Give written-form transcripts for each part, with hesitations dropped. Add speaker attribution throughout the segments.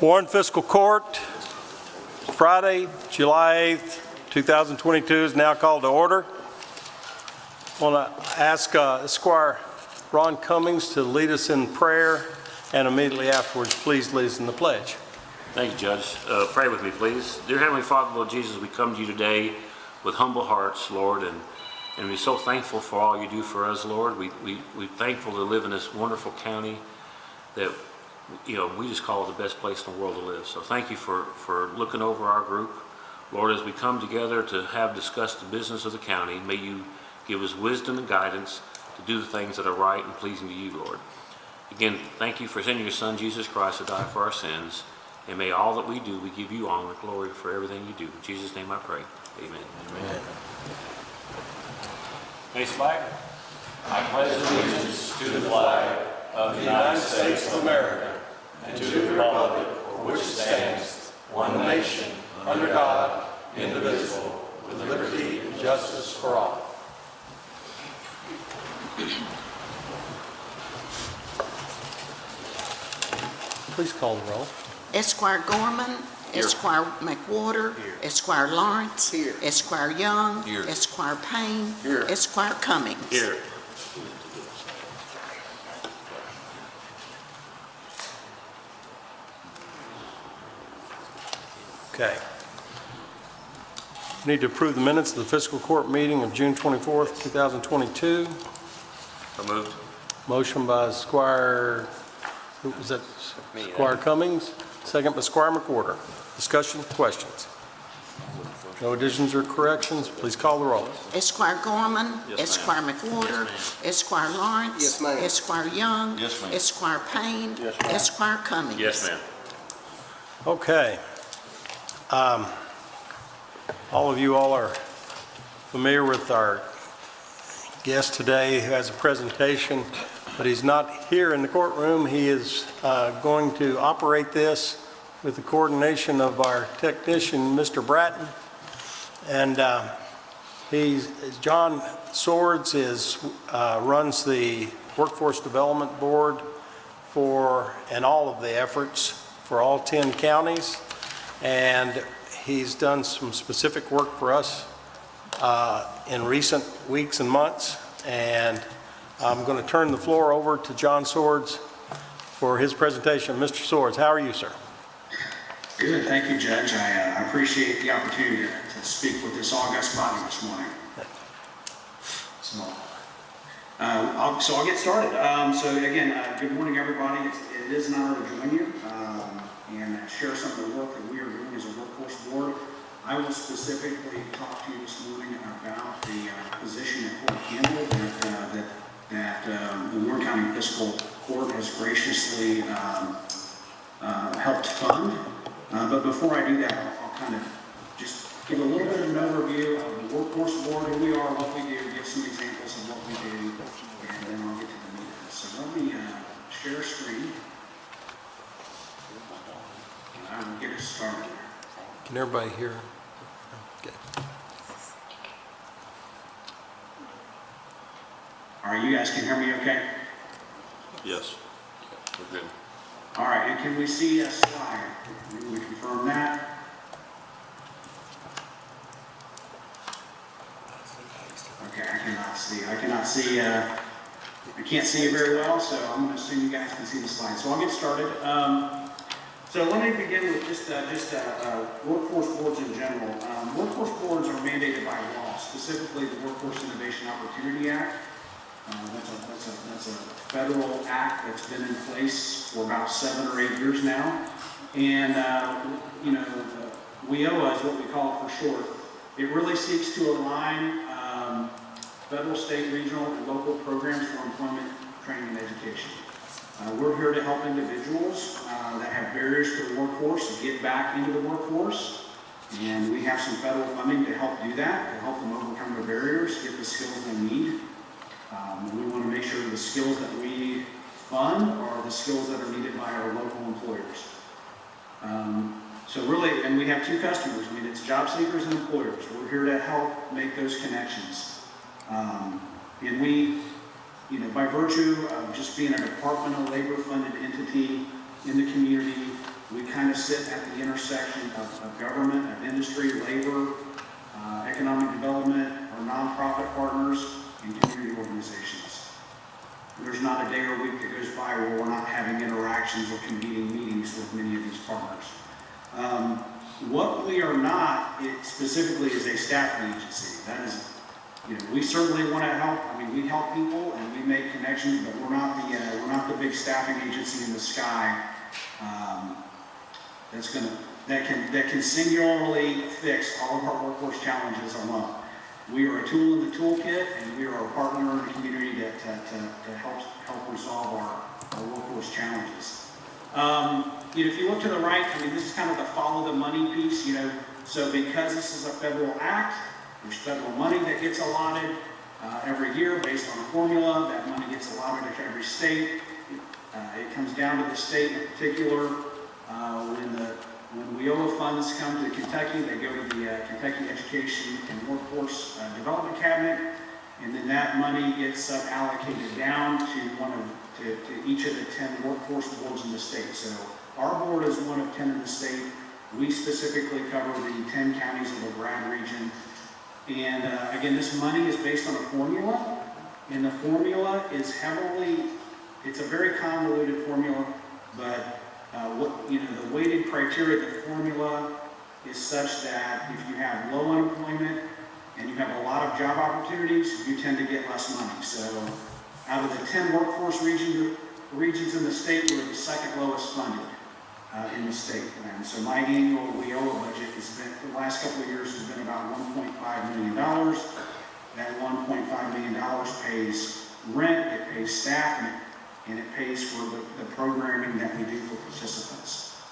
Speaker 1: Warren Fiscal Court, Friday, July 8th, 2022 is now called to order. I want to ask Esquire Ron Cummings to lead us in prayer, and immediately afterwards, please lead us in the pledge.
Speaker 2: Thank you, Judge. Pray with me, please. Dear Heavenly Father, Lord Jesus, we come to you today with humble hearts, Lord, and we're so thankful for all you do for us, Lord. We're thankful to live in this wonderful county that, you know, we just call it the best place in the world to live. So thank you for looking over our group. Lord, as we come together to have discussed the business of the county, may you give us wisdom and guidance to do the things that are right and pleasing to you, Lord. Again, thank you for sending your Son, Jesus Christ, to die for our sins. And may all that we do, we give you honor and glory for everything you do. In Jesus' name I pray. Amen. Amen. Face flag.
Speaker 3: I pledge allegiance to the flag of the United States of America and to the republic for which it stands, one nation, under God, indivisible, with liberty and justice for all.
Speaker 1: Please call the roll.
Speaker 4: Esquire Gorman. Here. Esquire McWhorter. Here. Esquire Lawrence. Here. Esquire Young. Here. Esquire Payne. Here. Esquire Cummings.
Speaker 2: Here.
Speaker 1: Okay. We need to approve the minutes of the fiscal court meeting of June 24th, 2022.
Speaker 2: So moved.
Speaker 1: Motion by Esquire, who was that? Esquire Cummings, second by Esquire McWhorter. Discussion, questions? No additions or corrections, please call the roll.
Speaker 4: Esquire Gorman.
Speaker 2: Yes,
Speaker 4: Esquire McWhorter.
Speaker 2: Yes,
Speaker 4: Esquire Lawrence.
Speaker 3: Yes, ma'am.
Speaker 4: Esquire Young.
Speaker 2: Yes, ma'am.
Speaker 4: Esquire Payne.
Speaker 3: Yes, ma'am.
Speaker 4: Esquire Cummings.
Speaker 2: Yes, ma'am.
Speaker 1: Okay. All of you are familiar with our guest today who has a presentation, but he's not here in the courtroom. He is going to operate this with the coordination of our technician, Mr. Bratton. And John Swords runs the Workforce Development Board and all of the efforts for all 10 counties. And he's done some specific work for us in recent weeks and months. And I'm going to turn the floor over to John Swords for his presentation. Mr. Swords, how are you, sir?
Speaker 5: Good, thank you, Judge. I appreciate the opportunity to speak with this august body this morning. So I'll get started. So again, good morning, everybody. It is an honor to join you and share some of the work that we are doing as a workforce board. I will specifically talk to you this morning about the position at Court Campbell that the Warren County Fiscal Court has graciously helped fund. But before I do that, I'll kind of just give a little bit of an overview of the workforce board, who we are, what we do, give some examples of what we do, and then I'll get to the meat of this. So let me share a screen, and I will get us started.
Speaker 1: Can everybody hear? Okay.
Speaker 5: All right, you guys can hear me okay?
Speaker 2: Yes. We're good.
Speaker 5: All right, and can we see a slide? Can we confirm that? Okay, I can't see it very well, so I'm going to assume you guys can see the slide. So I'll get started. So let me begin with just workforce boards in general. Workforce boards are mandated by law, specifically the Workforce Innovation Opportunity Act. That's a federal act that's been in place for about 7 or 8 years now. And, WIOA is what we call it for short. It really seeks to align federal, state, regional, and local programs for employment, training, and education. We're here to help individuals that have barriers to the workforce get back into the workforce. And we have some federal funding to help do that, to help them overcome their barriers, get the skills they need. We want to make sure the skills that we fund are the skills that are needed by our local employers. So really, and we have two customers. I mean, it's job seekers and employers. We're here to help make those connections. And we, by virtue of just being a Department of Labor funded entity, in the community. We kind of sit at the intersection of government, of industry, labor, economic development, our nonprofit partners, and community organizations. There's not a day or week that goes by where we're not having interactions or convening meetings with many of these partners. What we are not, specifically, is a staffing agency. That is, we certainly want to help. I mean, we help people and we make connections, but we're not the big staffing agency in the sky that can singularly fix all of our workforce challenges alone. We are a tool in the toolkit, and we are a partner in the community to help resolve our workforce challenges. If you look to the right, I mean, this is kind of the follow the money piece, so because this is a federal act, there's federal money that gets allotted every year based on a formula. That money gets allotted to every state. It comes down to the state in particular. When WIOA funds come to Kentucky, they go to the Kentucky Education and Workforce Development Cabinet, and then that money gets allocated down to each of the 10 workforce boards in the state. So our board is one of 10 in the state. We specifically cover the 10 counties of the Bragg region. And again, this money is based on a formula, and the formula is it's a very convoluted formula, but the weighted criteria of the formula is such that if you have low unemployment and you have a lot of job opportunities, you tend to get less money. So out of the 10 workforce regions in the state, we're the second lowest funded in the state. And so my annual WIOA budget for the last couple of years has been about $1.5 million. That $1.5 million pays rent, it pays staff, and it pays for the programming that we do for participants.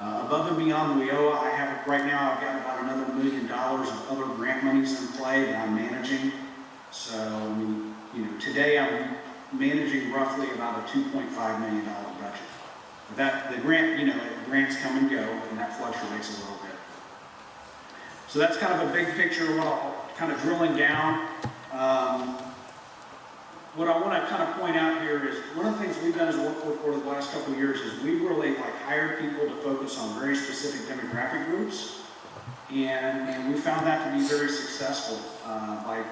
Speaker 5: Above and beyond WIOA, right now I've got about another $1 million of other grant monies in play that I'm managing. So, today I'm managing roughly about a $2.5 million budget. But the grants come and go, and that fluctuates a little bit. So that's kind of a big picture of what I'll kind of drilling down. What I want to kind of point out here is one of the things we've done as a workforce board the last couple of years is we really hired people to focus on very specific demographic groups, and we found that to be very successful by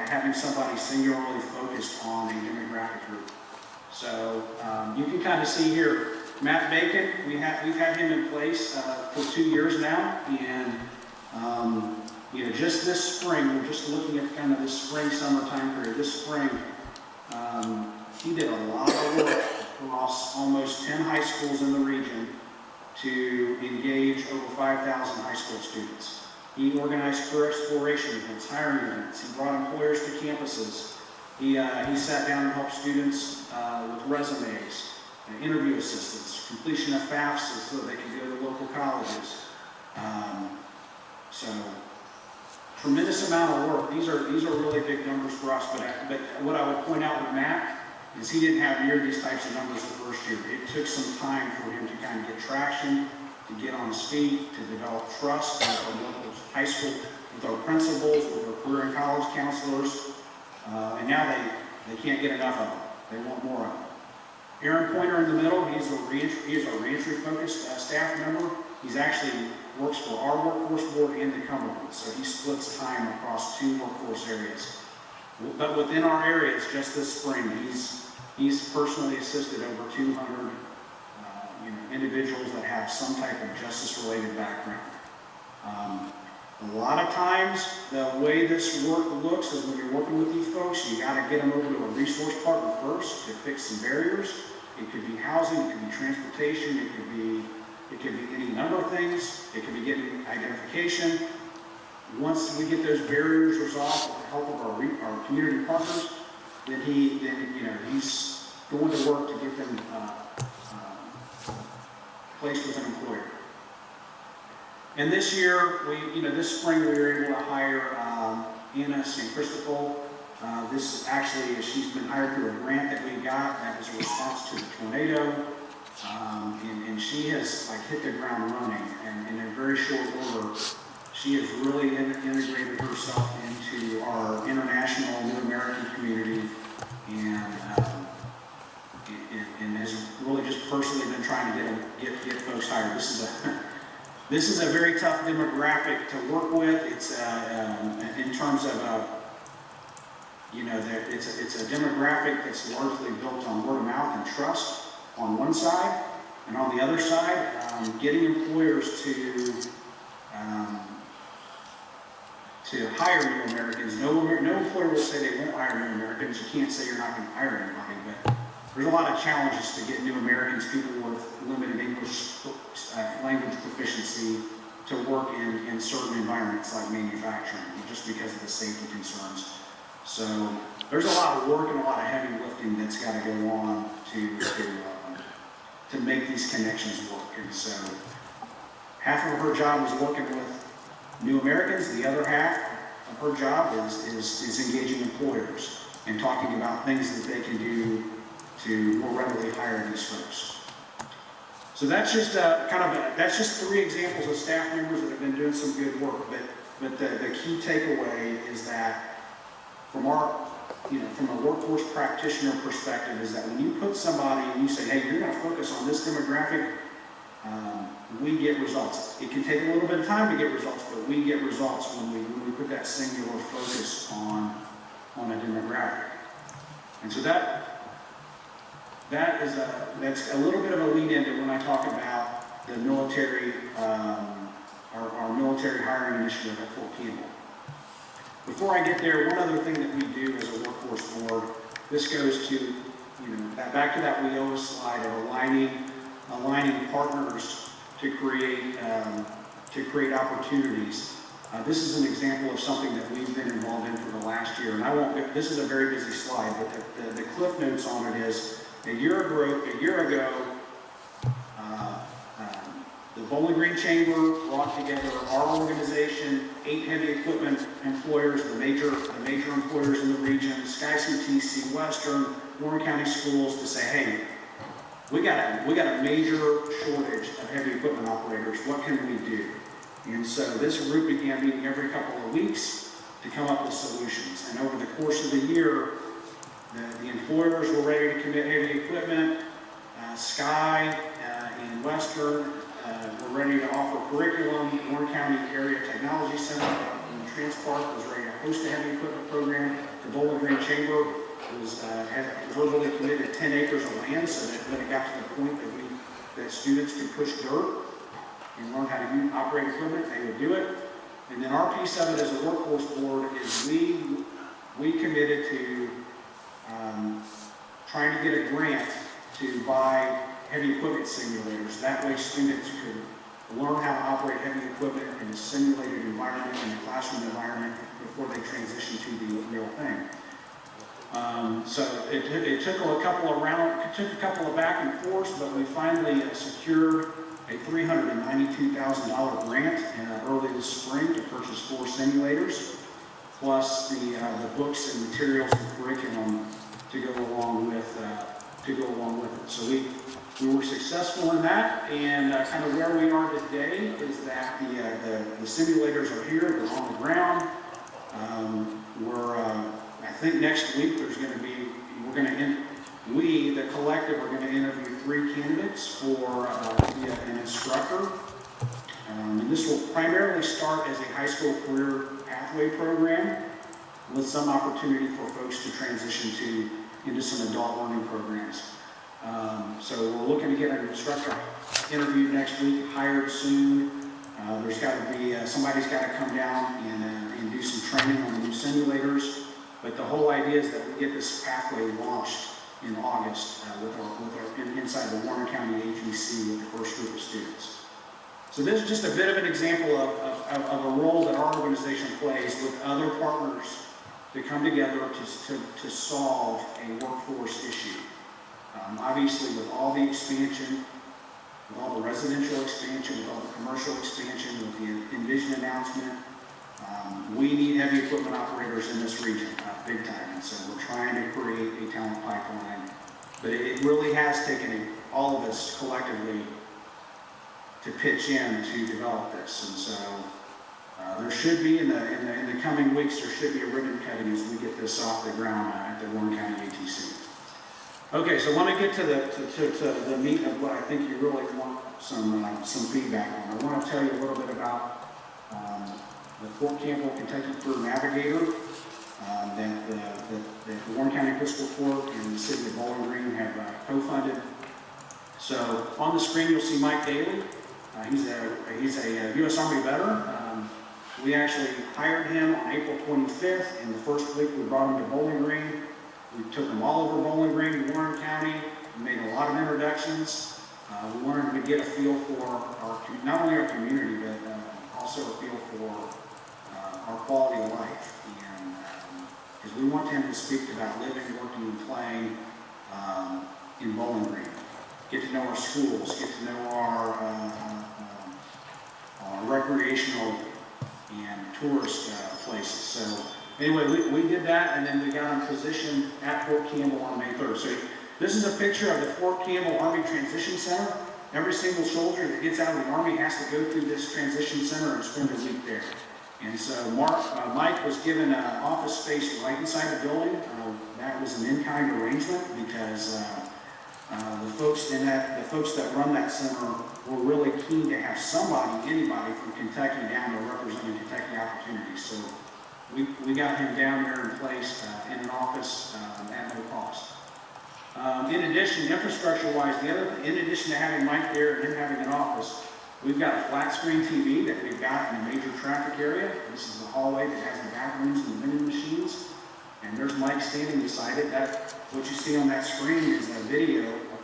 Speaker 5: having somebody singularly focused on a demographic group. So you can kind of see here, Matt Bacon, we've had him in place for 2 years now, and just this spring, we're just looking at kind of this spring-summer time period. This spring, he did a lot of work across almost 10 high schools in the region to engage over 5,000 high school students. He organized career exploration events, hiring events. He brought employers to campuses. He sat down and helped students with resumes, interview assistance, completion of FAFSA so that they can go to local colleges. So tremendous amount of work. These are really big numbers for us, but what I would point out with Matt is he didn't have near these types of numbers the first year. It took some time for him to kind of get traction, to get on his feet, to develop trust with our local high school, with our principals, with our career and college counselors, and now they can't get enough of them. They want more of them. Aaron Pointer in the middle, he's a reentry focused staff member. He's actually works for our workforce board and the Cumberland, so he splits time across 2 workforce areas. But within our areas, just this spring, he's personally assisted over 200 individuals that have some type of justice-related background. A lot of times, the way this work looks is when you're working with these folks, you got to get them over to a resource partner first to fix some barriers. It could be housing, it could be transportation, it could be any number of things. It could be getting identification. Once we get those barriers resolved with the help of our community partners, then he's going to work to get them placed with an employer. And this year, this spring, we were able to hire Anna St. Christopher. This actually, she's been hired through a grant that we got that was a response to the tornado. And she has hit the ground running, and in a very short order, she has really integrated herself into our international New American community, and has really just personally been trying to get folks hired. This is a very tough demographic to work with. It's in terms of it's a demographic that's largely built on word of mouth and trust on one side, and on the other side, getting employers to hire new Americans. No employer will say they won't hire new Americans. You can't say you're not going to hire anybody, but there's a lot of challenges to get new Americans, people with limited English language proficiency, to work in certain environments like manufacturing, just because of the safety concerns. So there's a lot of work and a lot of heavy lifting that's got to go on to make these connections work. And so half of her job is working with new Americans. The other half of her job is engaging employers and talking about things that they can do to more readily hire these folks. So that's just that's just 3 examples of staff members that have been doing some good work. But the key takeaway is that from a workforce practitioner perspective is that when you put somebody and you say, hey, you're going to focus on this demographic, we get results. It can take a little bit of time to get results, but we get results when we put that singular focus on a demographic. And so that's a little bit of a lead into when I talk about the military, our military hiring initiative at Fort Campbell. Before I get there, one other thing that we do as a workforce board, this goes to, back to that WIOA slide of aligning partners to create opportunities. This is an example of something that we've been involved in for the last year, and this is a very busy slide, but the cliff notes on it is a year ago, the Bowling Green Chamber brought together our organization, 8 heavy equipment employers, the major employers in the region, SkyCTC, Western, Warren County Schools, to say, hey, we got a major shortage of heavy equipment operators. What can we do? And so this group began meeting every couple of weeks to come up with solutions. And over the course of the year, the employers were ready to commit heavy equipment. Sky and Western were ready to offer curriculum. Warren County Area Technology Center in the Trans Park was ready to host a heavy equipment program. The Bowling Green Chamber had verbally committed 10 acres of land, so that when it got to the point that students could push dirt and learn how to operate equipment, they would do it. And then our piece of it as a workforce board is we committed to trying to get a grant to buy heavy equipment simulators. That way students could learn how to operate heavy equipment in a simulated environment, in a classroom environment, before they transition to the real thing. So it took a couple of back and forths, but we finally secured a $392,000 grant early this spring to purchase 4 simulators, plus the books and materials and curriculum to go along with it. So we were successful in that, and kind of where we are today is that the simulators are here, they're on the ground. I think next week we, the collective, are going to interview 3 candidates for be an instructor. And this will primarily start as a high school career pathway program with some opportunity for folks to transition into some adult learning programs. So we're looking to get an instructor interviewed next week, hired soon. There's got to be, somebody's got to come down and do some training on the new simulators. But the whole idea is that we get this pathway launched in August inside the Warren County ATC with the first group of students. So this is just a bit of an example of a role that our organization plays with other partners to come together to solve a workforce issue. Obviously, with all the expansion, with all the residential expansion, with all the commercial expansion, with the Envision announcement, we need heavy equipment operators in this region, big time. And so we're trying to create a talent pipeline. But it really has taken all of us collectively to pitch in to develop this. And so there should be, in the coming weeks, there should be a ribbon cutting as we get this off the ground at the Warren County ATC. Okay, so I want to get to the meat of what I think you really want some feedback on. I want to tell you a little bit about the Fort Campbell, Kentucky Career Navigator that the Warren County Fiscal Court and the City of Bowling Green have co-funded. So on the screen you'll see Mike Daly. He's a U.S. Army veteran. We actually hired him on April 25th. In the first week we brought him to Bowling Green. We took him all over Bowling Green, Warren County. We made a lot of introductions. We wanted him to get a feel for not only our community, but also a feel for our quality of life. And because we want him to speak about living, working, and playing in Bowling Green. Get to know our schools, get to know our recreational and tourist places. So anyway, we did that, and then we got him positioned at Fort Campbell on May 3rd. So this is a picture of the Fort Campbell Army Transition Center. Every single soldier that gets out of the Army has to go through this transition center and spend a week there. And so Mike was given an office space right inside the building. That was an in-kind arrangement because the folks that run that center were really keen to have anybody from Kentucky down to representing Kentucky opportunities. So we got him down there and placed in an office at no cost. In addition, infrastructure-wise, in addition to having Mike there and him having an office, we've got a flat screen TV that we've got in a major traffic area. This is the hallway that has the bathrooms and the vending machines. And there's Mike standing beside it. What you see on that screen is a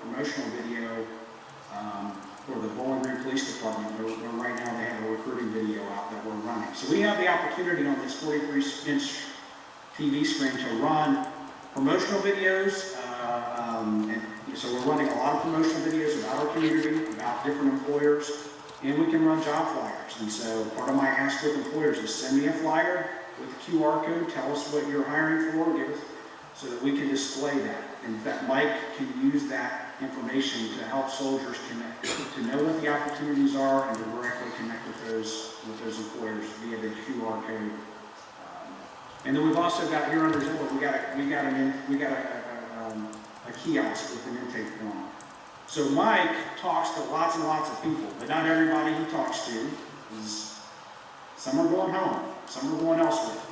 Speaker 5: promotional video for the Bowling Green Police Department, where right now they have a recruiting video out that we're running. So we have the opportunity on this 43-inch TV screen to run promotional videos. And so we're running a lot of promotional videos about our community, about different employers, and we can run job flyers. And so part of my ask with employers is send me a flyer with a QR code, tell us what you're hiring for, so that we can display that. And that Mike can use that information to help soldiers connect, to know what the opportunities are and to directly connect with those employers via the QR code. And then we've also got here under Zillow, we got a kiosk with an intake form. So Mike talks to lots and lots of people, but not everybody he talks to is, some are going home, some are going elsewhere,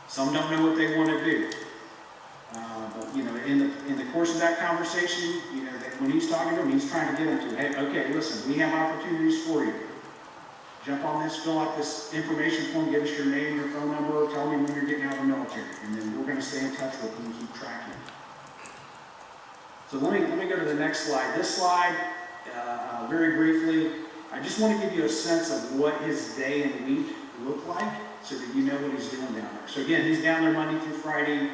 Speaker 5: some don't know what they want to do. But in the course of that conversation, that when he's talking to them, he's trying to get them to, hey, okay, listen, we have opportunities for you. Jump on this, fill out this information form, give us your name, your phone number, tell me when you're getting out of the military, and then we're going to stay in touch with you and keep tracking. So let me go to the next slide. This slide, very briefly, I just want to give you a sense of what his day and week look like, so that you know what he's doing down there. So again, he's down there Monday through Friday,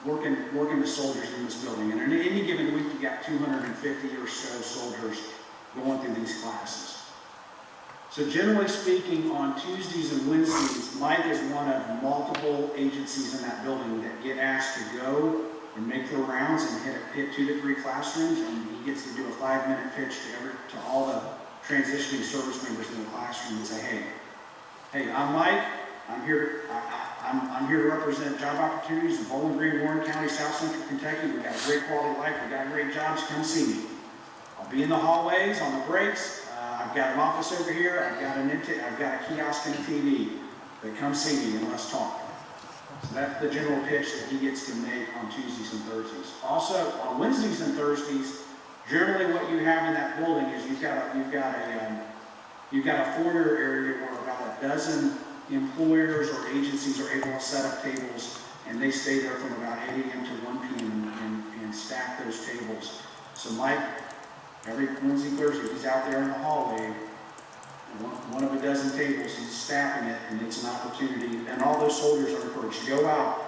Speaker 5: working the soldiers in this building. And in any given week, you got 250 or so soldiers going through these classes. So generally speaking, on Tuesdays and Wednesdays, Mike is one of multiple agencies in that building that get asked to go and make their rounds and hit 2 to 3 classrooms, and he gets to do a 5-minute pitch to all the transitioning service members in the classroom and say, hey, I'm Mike. I'm here to represent job opportunities in Bowling Green, Warren County, South Central Kentucky. We've got a great quality of life. We've got great jobs. Come see me. I'll be in the hallways, on the breaks. I've got an office over here. I've got a kiosk and a TV. But come see me and let's talk. So that's the general pitch that he gets to make on Tuesdays and Thursdays. Also, on Wednesdays and Thursdays, generally what you have in that building is you've got a foyer area where about a dozen employers or agencies are able to set up tables, and they stay there from about 8 a.m. to 1 p.m. and stack those tables. So Mike, every Wednesday, Thursday, he's out there in the hallway, one of a dozen tables, he's staffing it, and it's an opportunity. And all those soldiers are encouraged to go out,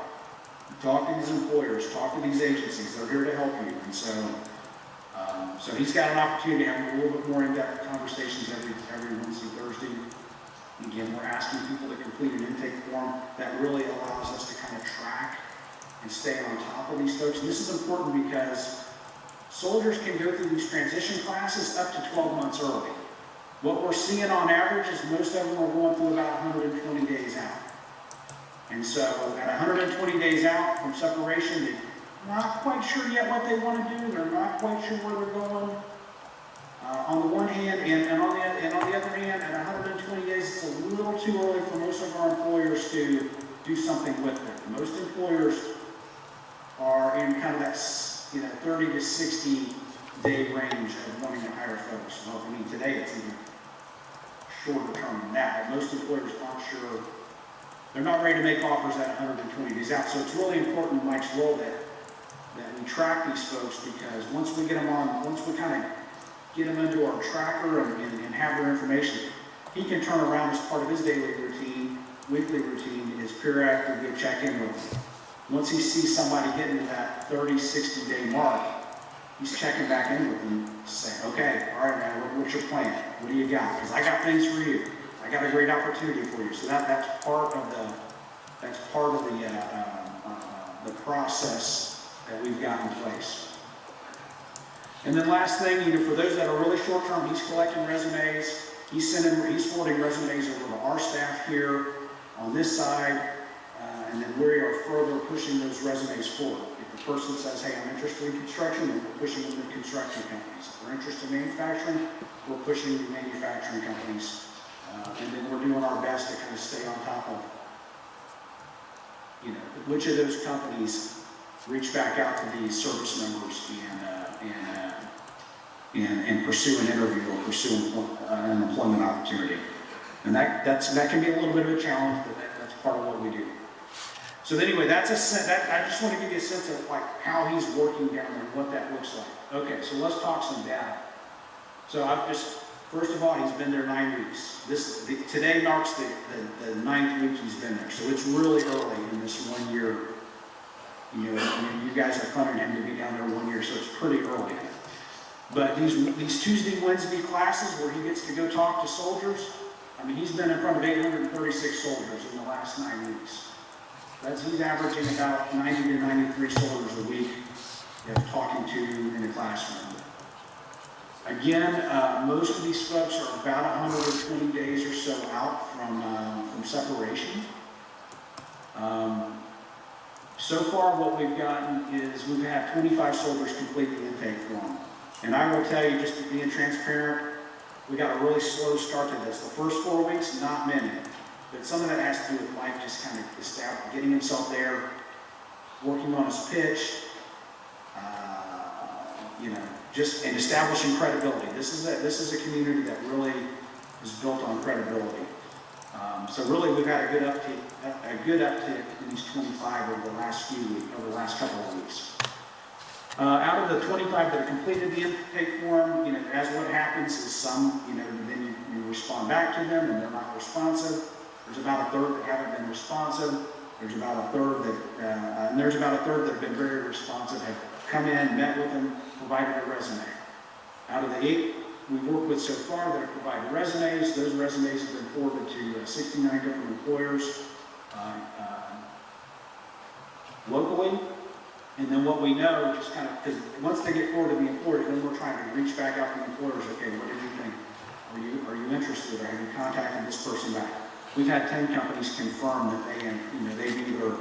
Speaker 5: talk to these employers, talk to these agencies. They're here to help you. And so he's got an opportunity to have a little bit more in-depth conversations every Wednesday, Thursday. Again, we're asking people to complete an intake form that really allows us to kind of track and stay on top of these folks. And this is important because soldiers can go through these transition classes up to 12 months early. What we're seeing on average is most of them are going through about 120 days out. And so at 120 days out from separation, not quite sure yet what they want to do. They're not quite sure where they're going. On the one hand, and on the other hand, at 120 days, it's a little too early for most of our employers to do something with it. Most employers are in kind of that 30 to 60 day range of wanting to hire folks. Well, I mean, today it's even shorter term than that. But most employers aren't sure. They're not ready to make offers at 120 days out. So it's really important in Mike's role that we track these folks, because once we get them on, once we kind of get them into our tracker and have their information, he can turn around as part of his daily routine, weekly routine, is periodically check in with them. Once he sees somebody getting to that 30, 60 day mark, he's checking back in with them to say, okay, all right, man, what's your plan? What do you got? Because I got things for you. I got a great opportunity for you. So that's part of the process that we've got in place. And then last thing, for those that are really short term, he's collecting resumes. He's forwarding resumes over to our staff here on this side, and then we are further pushing those resumes forward. If the person says, hey, I'm interested in construction, then we're pushing them to construction companies. If they're interested in manufacturing, we're pushing the manufacturing companies. And then we're doing our best to kind of stay on top of, which of those companies reach back out to these service members and pursue an interview or pursue an employment opportunity. And that can be a little bit of a challenge, but that's part of what we do. So anyway, I just want to give you a sense of how he's working down there and what that looks like. Okay, so let's talk some data. So first of all, he's been there 9 weeks. Today marks the 9th week he's been there. So it's really early in this 1 year. You guys are funding him to be down there 1 year, so it's pretty early. But these Tuesday, Wednesday classes where he gets to go talk to soldiers, he's been in front of 836 soldiers in the last 9 weeks. He's averaging about 90 to 93 soldiers a week talking to in the classroom. Again, most of these folks are about 120 days or so out from separation. So far, what we've gotten is we've had 25 soldiers complete the intake form. And I will tell you, just to being transparent, we got a really slow start to this. The first 4 weeks, not many. But some of that has to do with Mike just kind of getting himself there, working on his pitch, and establishing credibility. This is a community that really is built on credibility. So really, we've had a good uptick in these 25 over the last couple of weeks. Out of the 25 that have completed the intake form, as what happens is some, then you respond back to them and they're not responsive. There's about a third that haven't been responsive. There's about a third that have been very responsive, have come in, met with them, provided a resume. Out of the 8 we've worked with so far that have provided resumes, those resumes have been forwarded to 69 different employers locally. And then what we know, just kind of, because once they get forwarded to the employers, then we're trying to reach back out to the employers. Okay, what did you think? Are you interested? Or have you contacted this person back? We've had 10 companies confirm that they've either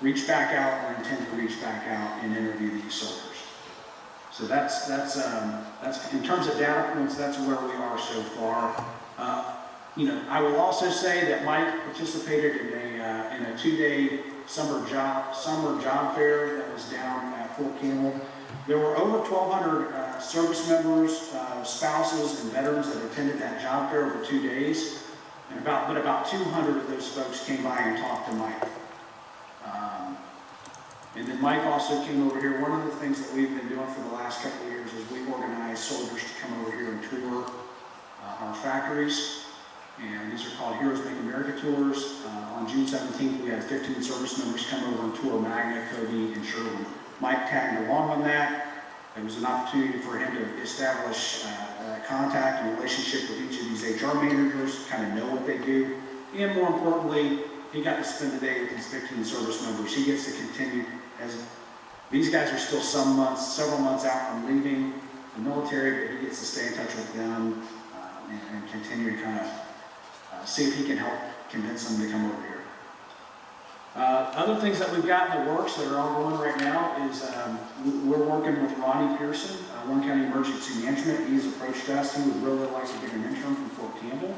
Speaker 5: reached back out or intend to reach back out and interview these soldiers. So that's in terms of data points, that's where we are so far. I will also say that Mike participated in a 2-day summer job fair that was down at Fort Campbell. There were over 1,200 service members, spouses, and veterans that attended that job fair over 2 days. But about 200 of those folks came by and talked to Mike. And then Mike also came over here. One of the things that we've been doing for the last couple of years is we've organized soldiers to come over here and tour our factories. And these are called Heroes Make America Tours. On June 17th, we had 15 service members come over and tour Magna, Cody, and Sherwin. Mike tagged along on that. It was an opportunity for him to establish contact and relationship with each of these HR managers, kind of know what they do. And more importantly, he got to spend the day with his 15 service members. He gets to continue, as these guys are still several months out from leaving the military, but he gets to stay in touch with them and continue to kind of see if he can help convince them to come over here. Other things that we've got in the works that are ongoing right now is we're working with Ronnie Pearson, Warren County Emergency Management. He's approached us. He would really like to get an intern from Fort Campbell.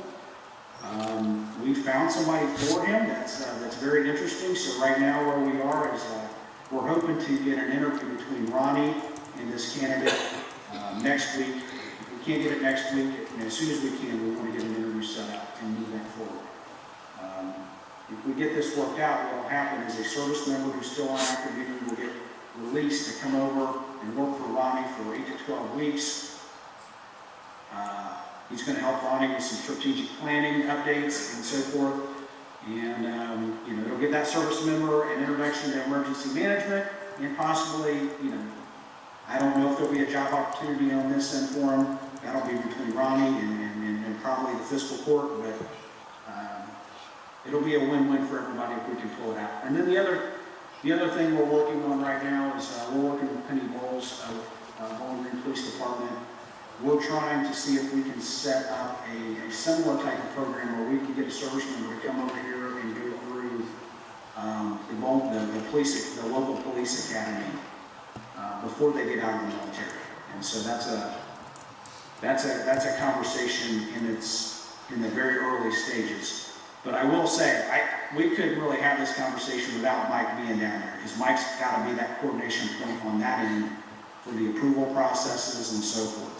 Speaker 5: We found somebody for him that's very interesting. So right now where we are is we're hoping to get an interview between Ronnie and this candidate next week. If we can't get it next week, as soon as we can, we want to get an interview set up and move that forward. If we get this worked out, what will happen is a service member who's still on active duty will get released to come over and work for Ronnie for 8 to 12 weeks. He's going to help Ronnie with some strategic planning updates and so forth. And, it'll get that service member an introduction to emergency management and possibly, I don't know if there'll be a job opportunity on this end for him. That'll be between Ronnie and probably the fiscal court, but it'll be a win-win for everybody if we can pull it out. And then the other thing we're working on right now is we're working with Penny Bowles of Bowling Green Police Department. We're trying to see if we can set up a similar type of program where we can get a service member to come over here and go through the local police academy before they get out of the military. And so that's a conversation in the very early stages. But I will say, we couldn't really have this conversation without Mike being down there, because Mike's got to be that coordination point on that end for the approval processes and so forth.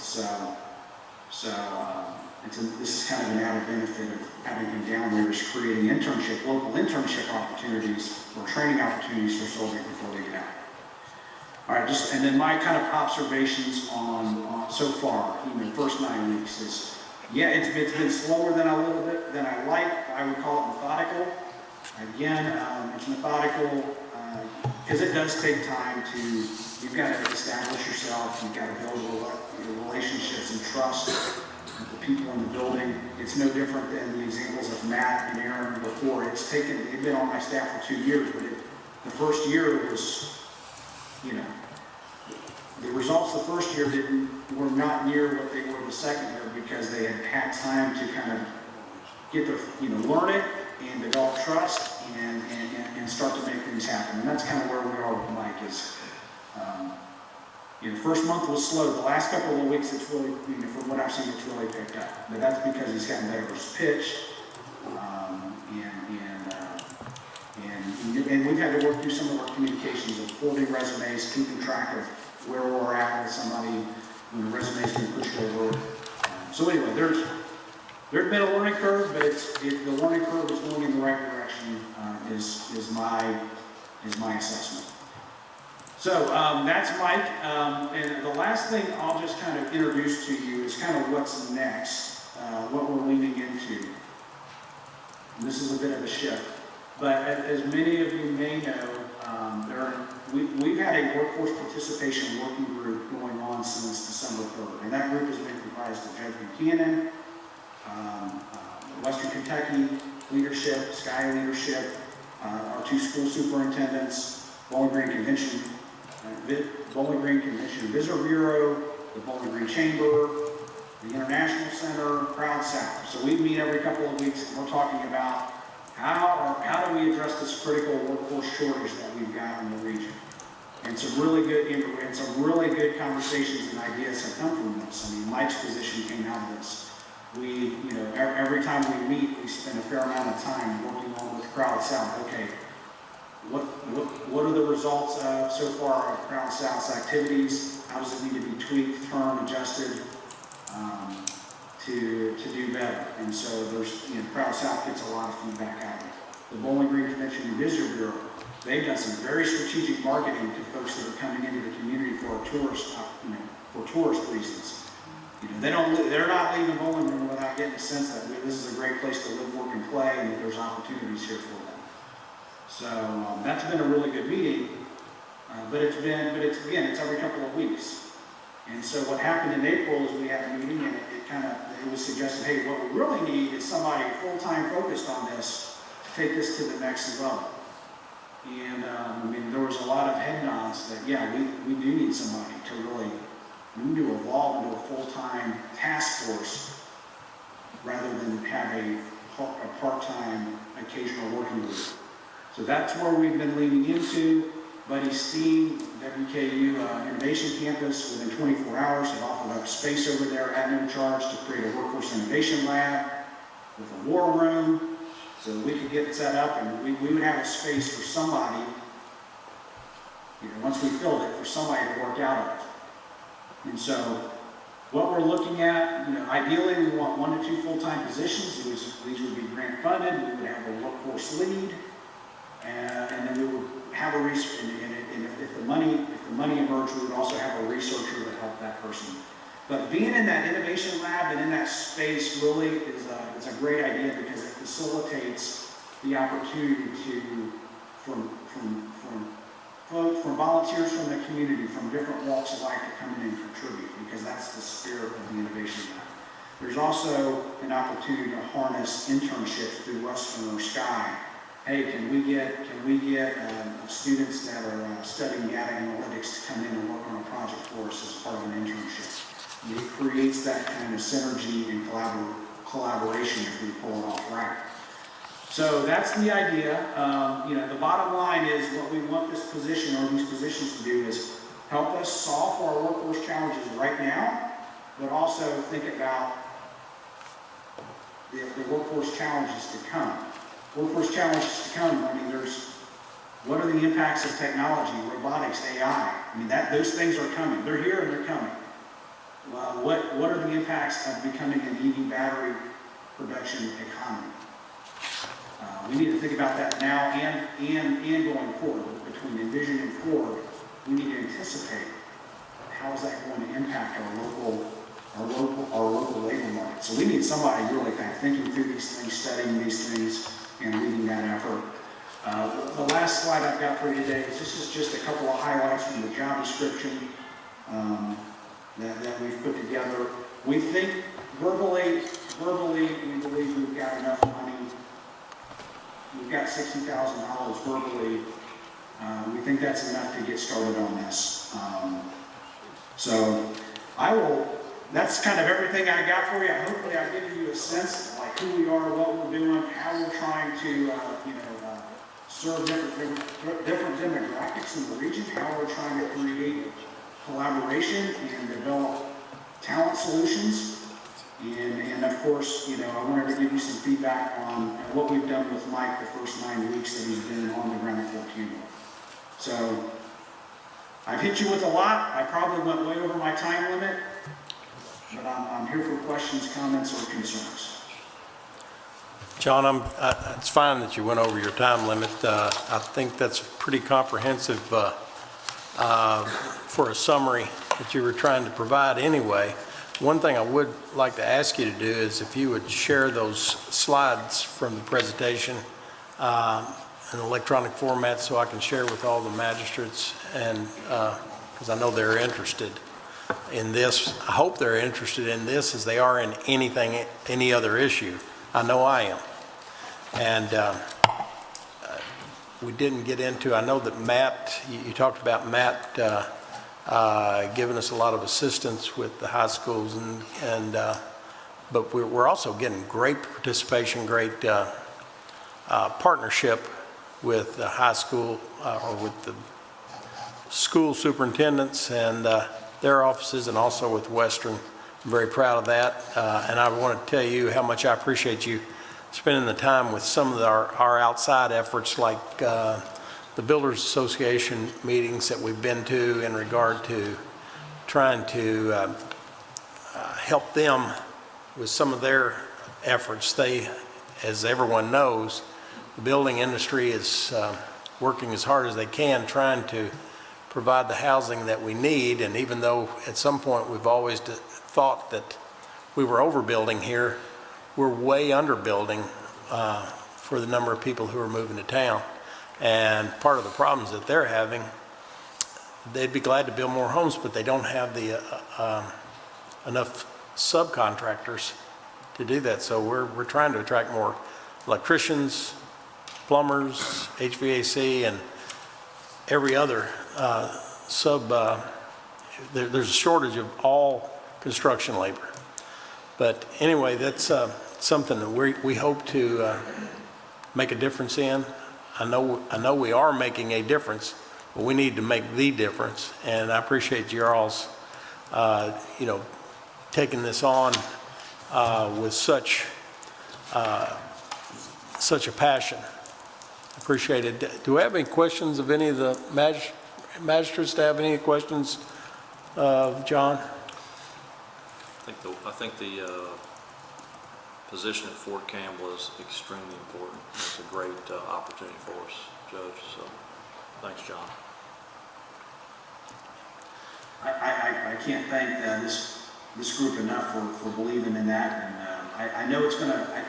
Speaker 5: This is kind of an added benefit of having him down there, is creating local internship opportunities or training opportunities for soldiers before they get out. All right, and then my kind of observations on so far, first 9 weeks is, yeah, it's been slower than I like. I would call it methodical. Again, it's methodical because it does take time you've got to establish yourself. You've got to build relationships and trust with the people in the building. It's no different than the examples of Matt and Aaron before. They've been on my staff for 2 years, but the first year was, the results the first year were not near what they were the second year because they had time to kind of get learn it and develop trust and start to make things happen. And that's kind of where we are with Mike is, the first month was slow. The last couple of weeks, it's really, from what I've seen, it's really picked up. But that's because he's gotten better with his pitch. And we've had to work through some of our communications of folding resumes, keeping track of where we're at with somebody when the resume's been pushed over. So anyway, there's been a learning curve, but the learning curve is going in the right direction. Is my assessment. So that's Mike. And the last thing I'll just kind of introduce to you is kind of what's next, what we're leaning into. And this is a bit of a shift. But as many of you may know, we've had a workforce participation working group going on since December 3rd. And that group has been comprised of Judge Buchanan, Western Kentucky leadership, Sky leadership, our 2 school superintendents, Bowling Green Convention Visitor Bureau, the Bowling Green Chamber, the International Center, Proud South. So we meet every couple of weeks and we're talking about how do we address this critical workforce shortage that we've got in the region. And some really good conversations and ideas have come from this. I mean, Mike's position came out of this. Every time we meet, we spend a fair amount of time working on with Proud South. Okay, what are the results so far of Proud South's activities? How does it need to be tweaked, turned, adjusted to do better? And so Proud South gets a lot of feedback out of it. The Bowling Green Convention and Visitor Bureau, they've done some very strategic marketing to folks that are coming into the community for tourist reasons. They're not leaving Bowling Green without getting a sense that this is a great place to live, work, and play, and that there's opportunities here for them. So that's been a really good meeting, but it's every couple of weeks. And so what happened in April is we had a meeting, and it was suggested, hey, what we really need is somebody full-time focused on this to take this to the next level. And there was a lot of head nods that, yeah, we do need somebody to really, we need to evolve into a full-time task force rather than have a part-time occasional working group. So that's where we've been leaning into. Buddy Steen, WKU Innovation Campus, within 24 hours have offered up space over there at no charge to create a workforce innovation lab with a war room, so we could get set up and we would have a space for somebody, once we filled it, for somebody to work out of it. And so what we're looking at, ideally we want 1 to 2 full-time positions. These would be grant funded. We would have a workforce lead, and then we would have a research. And if the money emerged, we would also have a researcher to help that person. But being in that innovation lab and in that space really is a great idea because it facilitates the opportunity from volunteers from the community, from different walks of life to come in and contribute, because that's the spirit of the innovation lab. There's also an opportunity to harness internships through Western or Sky. Hey, can we get students that are studying data analytics to come in and work on a project for us as part of an internship? And it creates that kind of synergy and collaboration if we pull it off right. So that's the idea. The bottom line is what we want this position or these positions to do is help us solve for our workforce challenges right now, but also think about the workforce challenges to come. Workforce challenges to come, what are the impacts of technology, robotics, AI? Those things are coming. They're here and they're coming. What are the impacts of becoming an EV battery production economy? We need to think about that now and going forward. Between Envision and Forward, we need to anticipate how is that going to impact our local labor market. So we need somebody really kind of thinking through these things, studying these things, and leading that effort. The last slide I've got for you today is this is just a couple of highlights from the job description that we've put together. We think verbally, we believe we've got enough money. We've got $60,000 verbally. We think that's enough to get started on this. That's kind of everything I got for you. Hopefully I've given you a sense of like who we are, what we're doing, how we're trying to serve different demographics in the region, how we're trying to create collaboration and develop talent solutions. And of course, I wanted to give you some feedback on what we've done with Mike the first 9 weeks that he's been on the ground at Fort Campbell. So I've hit you with a lot. I probably went way over my time limit, but I'm here for questions, comments, or concerns.
Speaker 1: John, it's fine that you went over your time limit. I think that's pretty comprehensive for a summary that you were trying to provide anyway. One thing I would like to ask you to do is if you would share those slides from the presentation in electronic format so I can share with all the magistrates, and because I know they're interested in this. I hope they're interested in this as they are in any other issue. I know I am. And we didn't get into, I know that Matt, you talked about Matt giving us a lot of assistance with the high schools, but we're also getting great participation, great partnership with the high school or with the school superintendents and their offices, and also with Western. I'm very proud of that, and I want to tell you how much I appreciate you spending the time with some of our outside efforts, like the Builders Association meetings that we've been to in regard to trying to help them with some of their efforts. They, as everyone knows, the building industry is working as hard as they can trying to provide the housing that we need, and even though at some point we've always thought that we were overbuilding here, we're way underbuilding for the number of people who are moving to town. And part of the problems that they're having, they'd be glad to build more homes, but they don't have the enough subcontractors to do that. So we're trying to attract more electricians, plumbers, HVAC, and every other there's a shortage of all construction labor. But anyway, that's something that we hope to make a difference in. I know we are making a difference, but we need to make the difference. And I appreciate your all's, taking this on with such a passion. Appreciate it. Do we have any questions of any of the magistrates? To have any questions of John?
Speaker 6: I think the position at Fort Campbell is extremely important. It's a great opportunity for us, Judge, so thanks, John.
Speaker 5: I can't thank this group enough for believing in that, and I know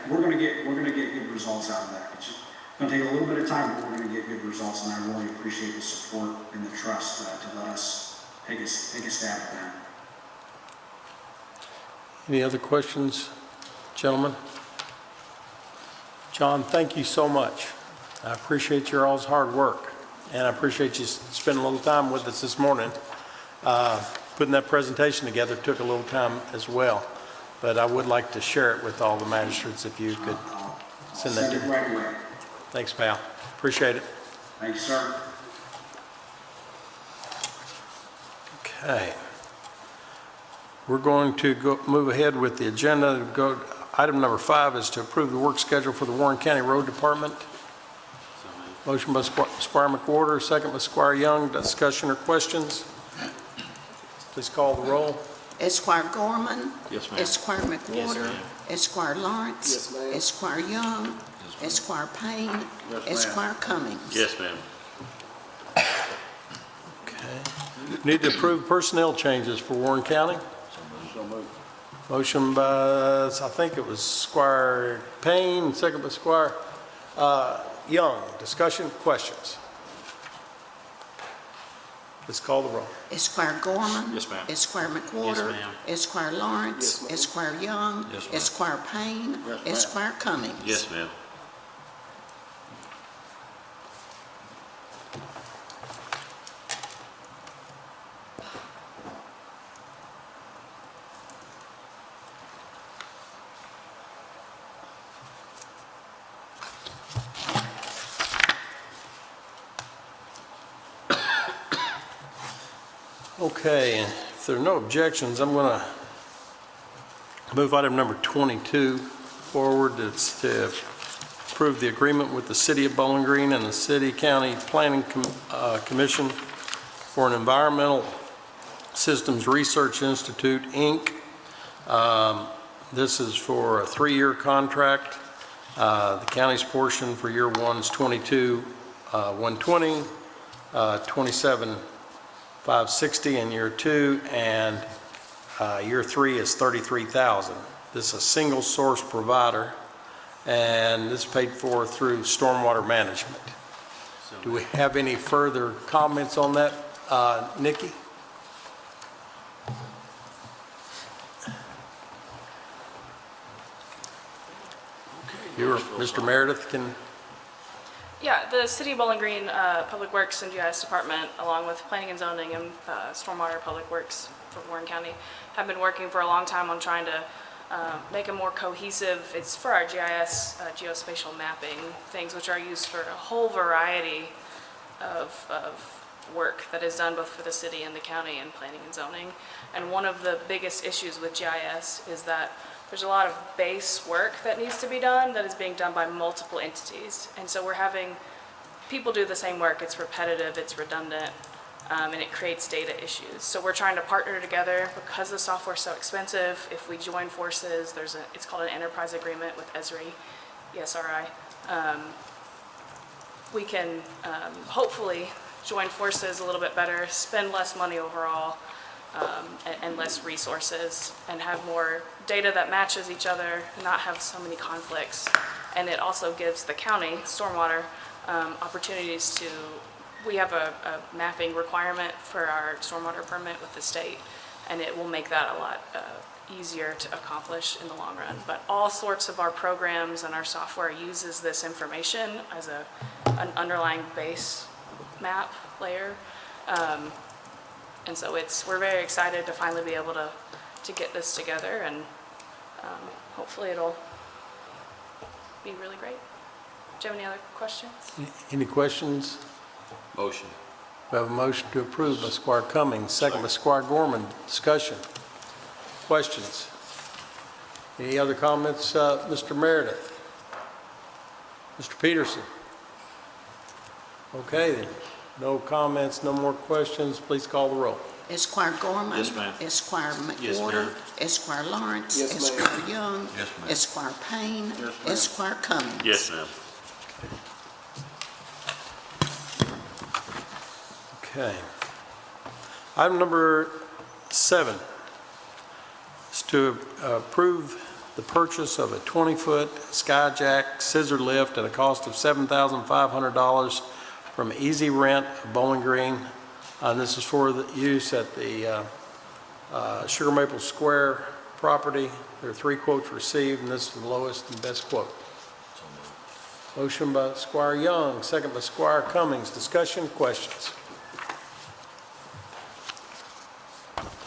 Speaker 5: we're gonna get good results out of that. It's just gonna take a little bit of time, but we're gonna get good results, and I really appreciate the support and the trust to let us take a stab at that.
Speaker 1: Any other questions, gentlemen? John, thank you so much. I appreciate your all's hard work, and I appreciate you spending a little time with us this morning. Putting that presentation together took a little time as well, but I would like to share it with all the magistrates if you could send that to me.
Speaker 5: Right away.
Speaker 1: Thanks, pal. Appreciate it.
Speaker 5: Thank you, sir.
Speaker 1: Okay. We're going to move ahead with the agenda. Item number 5 is to approve the work schedule for the Warren County Road Department. Motion by Squire McWhorter, second by Squire Young. Discussion or questions? Please call the roll.
Speaker 4: Esquire Gorman.
Speaker 6: Yes, ma'am.
Speaker 4: Esquire McWhorter.
Speaker 6: ma'am.
Speaker 4: Esquire Lawrence.
Speaker 3: Yes, ma'am.
Speaker 4: Esquire Young. Esquire Payne. Esquire Cummings.
Speaker 2: Yes, ma'am.
Speaker 1: Okay. Need to approve personnel changes for Warren County.
Speaker 3: So moved.
Speaker 1: Motion by, I think it was Squire Payne, second by Squire Young. Discussion, questions? Let's call the roll.
Speaker 4: Esquire Gorman.
Speaker 6: Yes, ma'am.
Speaker 4: Esquire McWhorter.
Speaker 6: Yes, ma'am.
Speaker 4: Esquire Lawrence.
Speaker 3: Yes, ma'am.
Speaker 4: Esquire Young.
Speaker 6: Yes, ma'am.
Speaker 4: Esquire Payne.
Speaker 3: Yes, ma'am.
Speaker 4: Esquire Cummings.
Speaker 2: Yes, ma'am.
Speaker 1: Okay, if there are no objections, I'm going to move item number 22 forward. It's to approve the agreement with the City of Bowling Green and the City County Planning Commission for an Environmental Systems Research Institute, Inc. This is for a 3-year contract. The county's portion for year 1 is 22,120, 27,560 in year 2, and year 3 is 33,000. This is a single source provider, and this is paid for through stormwater management. Do we have any further comments on that, Nikki? Mr. Meredith can.
Speaker 7: Yeah, the City of Bowling Green Public Works and GIS Department, along with Planning and Zoning and Stormwater Public Works for Warren County, have been working for a long time on trying to make a more cohesive, it's for our GIS, geospatial mapping, things which are used for a whole variety of work that is done both for the city and the county and planning and zoning. And one of the biggest issues with GIS is that there's a lot of base work that needs to be done that is being done by multiple entities. And so we're having people do the same work. It's repetitive, it's redundant, and it creates data issues. So we're trying to partner together because the software's so expensive. If we join forces, it's called an enterprise agreement with ESRI. We can hopefully join forces a little bit better, spend less money overall, and less resources, and have more data that matches each other, and not have so many conflicts. And it also gives the county, stormwater, opportunities to, we have a mapping requirement for our stormwater permit with the state, and it will make that a lot easier to accomplish in the long run. But all sorts of our programs and our software uses this information as an underlying base map layer. And so we're very excited to finally be able to get this together, and hopefully it'll be really great. Do you have any other questions?
Speaker 1: Any questions?
Speaker 6: Motion.
Speaker 1: We have a motion to approve by Squire Cummings, second by Squire Gorman. Discussion? Questions? Any other comments, Mr. Meredith? Mr. Peterson? Okay, then. No comments, no more questions. Please call the roll.
Speaker 4: Esquire Gorman.
Speaker 6: Yes, ma'am.
Speaker 4: Esquire
Speaker 6: Yes,
Speaker 4: McWhorter.
Speaker 6: ma'am.
Speaker 4: Esquire Lawrence.
Speaker 3: Yes, ma'am.
Speaker 4: Esquire Young.
Speaker 6: Yes, ma'am.
Speaker 4: Esquire Payne.
Speaker 6: Yes, ma'am.
Speaker 4: Esquire Cummings.
Speaker 2: Yes, ma'am.
Speaker 1: Okay. Item number 7 is to approve the purchase of a 20-foot Skyjack scissor lift at a cost of $7,500 from Easy Rent of Bowling Green. And this is for the use at the Sugar Maple Square property. There are 3 quotes received, and this is the lowest and best quote. Motion by Squire Young, second by Squire Cummings. Discussion, questions?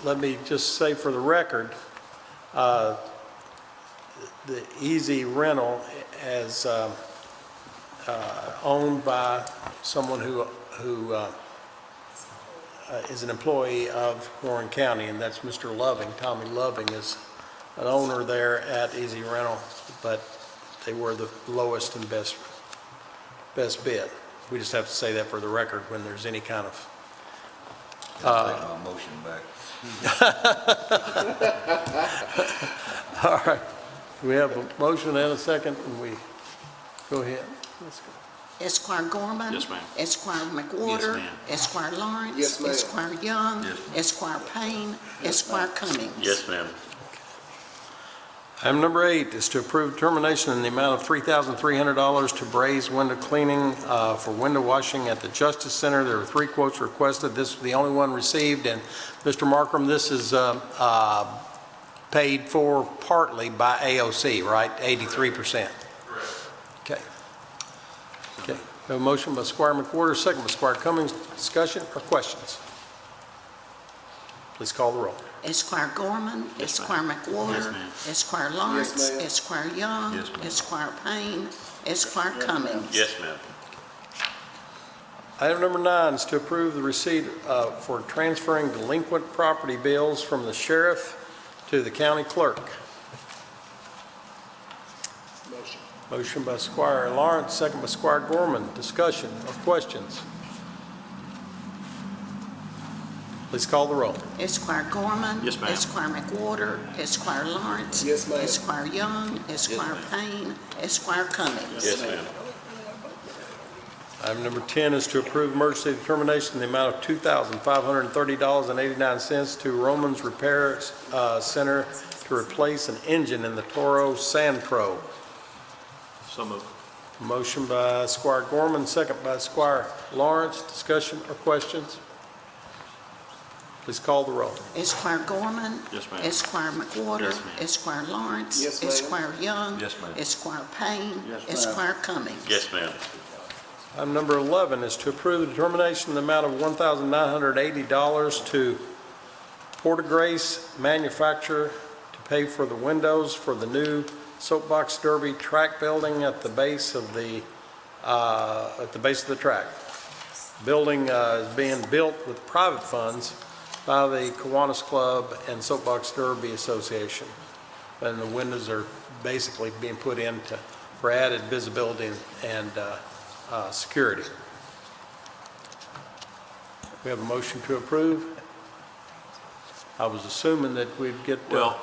Speaker 1: Let me just say for the record, the Easy Rental is owned by someone who is an employee of Warren County, and that's Mr. Loving. Tommy Loving is an owner there at Easy Rental, but they were the lowest and best bid. We just have to say that for the record when there's any kind of
Speaker 8: Take my motion back.
Speaker 1: all right. We have a motion and a second, and we go ahead. Let's go.
Speaker 4: Esquire Gorman.
Speaker 2: Yes, ma'am.
Speaker 4: Esquire McWhorter.
Speaker 2: Yes, ma'am.
Speaker 4: Esquire Lawrence.
Speaker 3: Yes, ma'am.
Speaker 4: Esquire Young.
Speaker 8: Yes, ma'am.
Speaker 4: Esquire Payne. Esquire Cummings.
Speaker 2: Yes, ma'am.
Speaker 1: Item number 8 is to approve termination in the amount of $3,300 to Braze Window Cleaning for window washing at the Justice Center. There were 3 quotes requested. This was the only one received. And Mr. Markram, this is paid for partly by AOC, right? 83%. Correct. Okay. Okay. We have a motion by Squire McWhorter, second by Squire Cummings. Discussion or questions? Please call the roll.
Speaker 4: Esquire Gorman.
Speaker 2: Yes,
Speaker 4: Esquire
Speaker 2: ma'am.
Speaker 4: McWhorter.
Speaker 2: Yes, ma'am.
Speaker 4: Esquire Lawrence.
Speaker 3: ma'am.
Speaker 4: Esquire Young.
Speaker 8: Yes, ma'am.
Speaker 4: Esquire Payne. Esquire Cummings.
Speaker 2: Yes, ma'am.
Speaker 1: Item number 9 is to approve the receipt for transferring delinquent property bills from the sheriff to the county clerk.
Speaker 3: Motion.
Speaker 1: Motion by Squire Lawrence, second by Squire Gorman. Discussion or questions? Please call the roll.
Speaker 4: Esquire Gorman.
Speaker 2: Yes, ma'am.
Speaker 4: Esquire McWhorter. Esquire Lawrence.
Speaker 3: Yes, ma'am.
Speaker 4: Esquire Young. Esquire Payne. Esquire Cummings.
Speaker 2: Yes, ma'am.
Speaker 1: Item number 10 is to approve emergency determination in the amount of $2,530.89 to Roman's Repair Center to replace an engine in the Toro Sandpro.
Speaker 6: So moved.
Speaker 1: Motion by Squire Gorman, second by Squire Lawrence. Discussion or questions? Please call the roll.
Speaker 4: Esquire Gorman.
Speaker 6: Yes, ma'am.
Speaker 4: Esquire McWhorter.
Speaker 2: Yes, ma'am.
Speaker 4: Esquire Lawrence.
Speaker 3: Yes, ma'am.
Speaker 4: Esquire Young.
Speaker 6: Yes, ma'am.
Speaker 4: Esquire Payne.
Speaker 3: Yes, ma'am.
Speaker 4: Esquire Cummings.
Speaker 2: Yes, ma'am.
Speaker 1: Item number 11 is to approve the determination in the amount of $1,980 to Porta-Grace Manufacturer to pay for the windows for the new Soapbox Derby track building at the base of the track. Building is being built with private funds by the Kiwanis Club and Soapbox Derby Association. And the windows are basically being put in for added visibility and security. We have a motion to approve. I was assuming that we'd get,
Speaker 6: Well,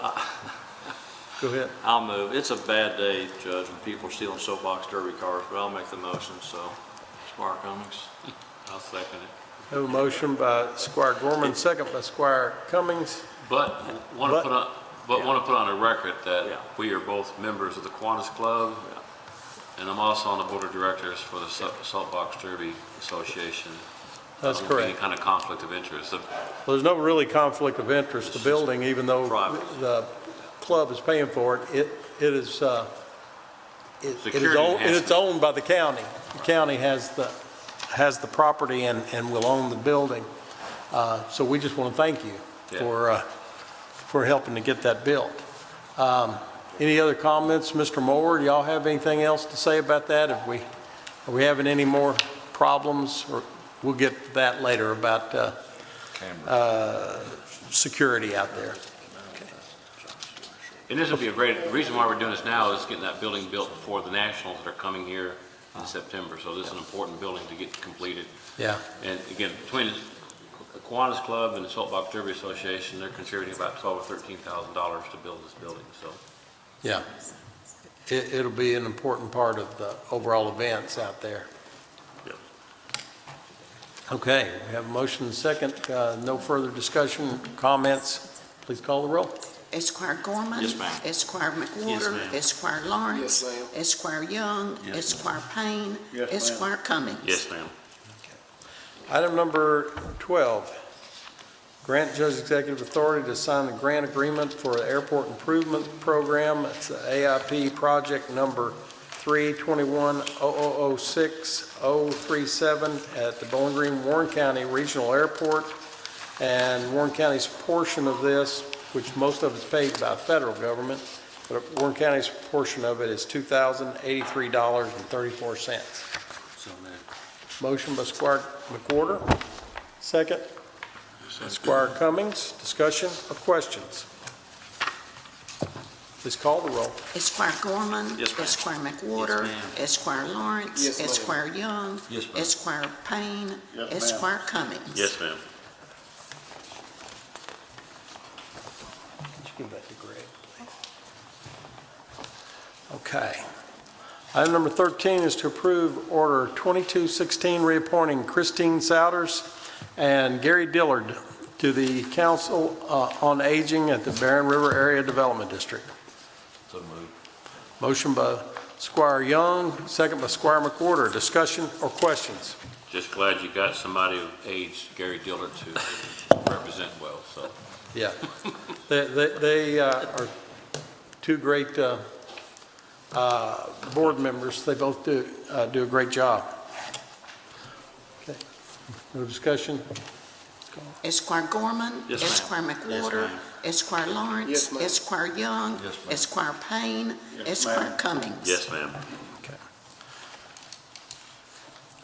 Speaker 1: go ahead.
Speaker 6: I'll move. It's a bad day, Judge, when people are stealing soapbox derby cars, but I'll make the motion, so. Squire Cummings.
Speaker 2: I'll second it.
Speaker 1: We have a motion by Squire Gorman, second by Squire Cummings.
Speaker 2: But want to put on a record that
Speaker 6: Yeah.
Speaker 2: we are both members of the Kiwanis Club, and I'm also on the board of directors for the Saltbox Derby Association.
Speaker 1: That's
Speaker 2: I don't see
Speaker 1: correct.
Speaker 2: Any kind of conflict of interest.
Speaker 1: Well, there's no really conflict of interest. The building, even though
Speaker 6: private.
Speaker 1: the club is paying for it, it is
Speaker 2: Security
Speaker 1: owned,
Speaker 2: enhancement.
Speaker 1: it's owned by the county. The county has the property and will own the building. So we just want to thank you
Speaker 2: Yeah.
Speaker 1: for helping to get that built. Any other comments, Mr. Moore? Do y'all have anything else to say about that? Have we Are we having any more problems? Or we'll get to that later about security out there.
Speaker 2: And this would be a great, the reason why we're doing this now is getting that building built before the Nationals that are coming here in September. So this is an important building to get completed.
Speaker 1: Yeah.
Speaker 2: And again, between the Kiwanis Club and the Saltbox Derby Association, they're contributing about $12,000 or $13,000 to build this building, so.
Speaker 1: Yeah. It'll be an important part of the overall events out there.
Speaker 2: Yep.
Speaker 1: Okay, we have a motion and second. No further discussion, comments. Please call the roll.
Speaker 4: Esquire Gorman.
Speaker 6: Yes, ma'am.
Speaker 4: Esquire McWhorter.
Speaker 6: Yes, ma'am.
Speaker 4: Esquire Lawrence.
Speaker 3: Yes, ma'am.
Speaker 4: Esquire Young.
Speaker 6: Yes,
Speaker 4: Esquire Payne.
Speaker 3: Yes, ma'am.
Speaker 4: Esquire Cummings.
Speaker 2: Yes, ma'am.
Speaker 1: Item number 12, grant judge executive authority to sign the grant agreement for the Airport Improvement Program. It's the AIP project number 321-0006037 at the Bowling Green, Warren County Regional Airport. And Warren County's portion of this, which most of it's paid by federal government, but Warren County's portion of it is $2,083.34. Motion by Squire McWhorter, second. Squire Cummings, discussion or questions? Please call the roll.
Speaker 4: Esquire Gorman.
Speaker 6: Yes, ma'am.
Speaker 4: Esquire McWhorter.
Speaker 6: Yes, ma'am.
Speaker 4: Esquire Lawrence.
Speaker 3: Yes, ma'am.
Speaker 4: Esquire Young.
Speaker 6: Yes, ma'am.
Speaker 4: Esquire Payne.
Speaker 3: Yes, ma'am.
Speaker 4: Esquire Cummings.
Speaker 2: Yes, ma'am.
Speaker 1: Give that to Greg. Okay. Item number 13 is to approve Order 2216 reappointing Christine Souders and Gary Dillard to the Council on Aging at the Barren River Area Development District.
Speaker 6: So moved.
Speaker 1: Motion by Squire Young, second by Squire McWhorter. Discussion or questions?
Speaker 2: Just glad you got somebody of age, Gary Dillard, to represent well, so.
Speaker 1: Yeah. They are two great board members. They both do a great job. Okay. No discussion?
Speaker 4: Esquire Gorman.
Speaker 6: Yes, ma'am.
Speaker 4: Esquire McWhorter.
Speaker 6: Yes, ma'am.
Speaker 4: Esquire Lawrence.
Speaker 3: Yes, ma'am.
Speaker 4: Esquire Young.
Speaker 6: Yes, ma'am.
Speaker 4: Esquire Payne. Esquire Cummings.
Speaker 2: Yes, ma'am.
Speaker 1: Okay.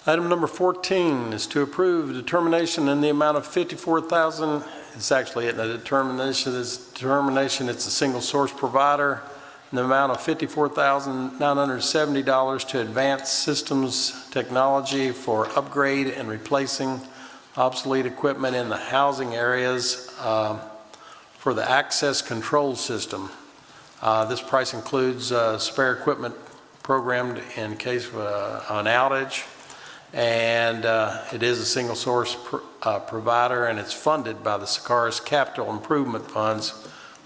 Speaker 1: Item number 14 is to approve determination in the amount of $54,000. It's actually a determination. It's a single source provider in the amount of $54,970 to Advanced Systems Technology for upgrade and replacing obsolete equipment in the housing areas for the access control system. This price includes spare equipment programmed in case of an outage, and it is a single source provider, and it's funded by the Sakaris Capital Improvement Funds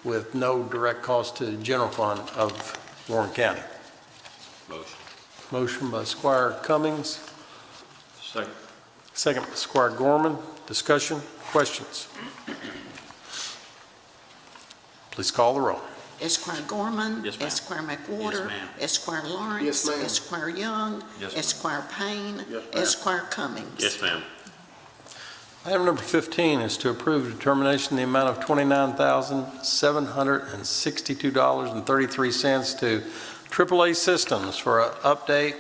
Speaker 1: with no direct cost to the general fund of Warren County.
Speaker 2: Motion.
Speaker 1: Motion by Squire Cummings,
Speaker 6: Second.
Speaker 1: second by Squire Gorman. Discussion, questions? Please call the roll.
Speaker 4: Esquire Gorman.
Speaker 6: Yes, ma'am.
Speaker 4: Esquire McWhorter.
Speaker 6: Yes, ma'am.
Speaker 4: Esquire Lawrence.
Speaker 3: Yes, ma'am.
Speaker 4: Esquire Young.
Speaker 6: Yes, ma'am.
Speaker 4: Esquire Payne.
Speaker 3: Yes, ma'am.
Speaker 4: Esquire Cummings.
Speaker 2: Yes, ma'am.
Speaker 1: Item number 15 is to approve determination in the amount of $29,762.33 to AAA Systems for an update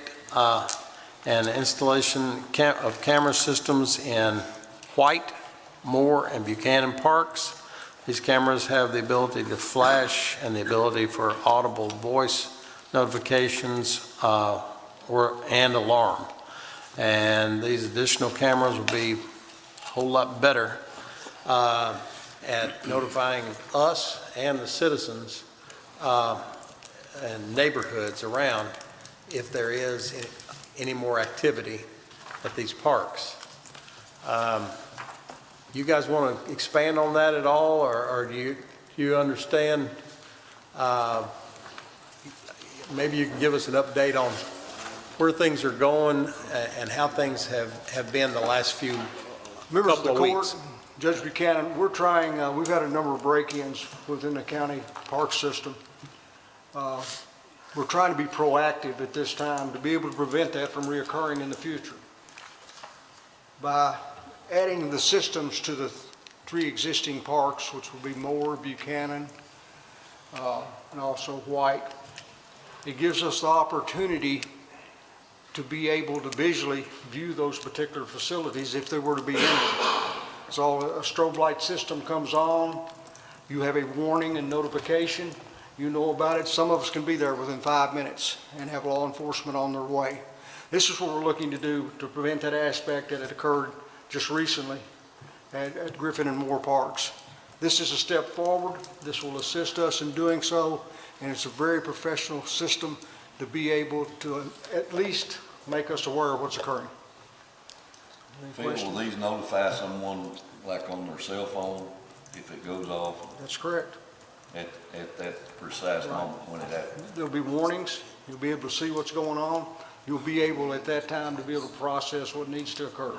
Speaker 1: and installation of camera systems in White, Moore, and Buchanan parks. These cameras have the ability to flash and the ability for audible voice notifications and alarm. And these additional cameras will be a whole lot better at notifying us and the citizens and neighborhoods around if there is any more activity at these parks. You guys want to expand on that at all, or do you understand? Maybe you can give us an update on where things are going and how things have been the last few
Speaker 9: Members of the
Speaker 1: couple of
Speaker 9: court,
Speaker 1: weeks.
Speaker 9: Judge Buchanan, we're trying, we've had a number of break-ins within the county park system. We're trying to be proactive at this time to be able to prevent that from reoccurring in the future. By adding the systems to the three existing parks, which will be Moore, Buchanan, and also White, it gives us the opportunity to be able to visually view those particular facilities if they were to be in them. So a strobe light system comes on, you have a warning and notification, you know about it. Some of us can be there within 5 minutes and have law enforcement on their way. This is what we're looking to do to prevent that aspect that had occurred just recently at Griffin and Moore Parks. This is a step forward. This will assist us in doing so, and it's a very professional system to be able to at least make us aware of what's occurring. Any
Speaker 8: Phil,
Speaker 9: questions?
Speaker 8: will these notify someone like on their cell phone if it goes off
Speaker 9: That's correct.
Speaker 8: at that precise moment when it happens?
Speaker 9: There'll be warnings. You'll be able to see what's going on. You'll be able at that time to be able to process what needs to occur.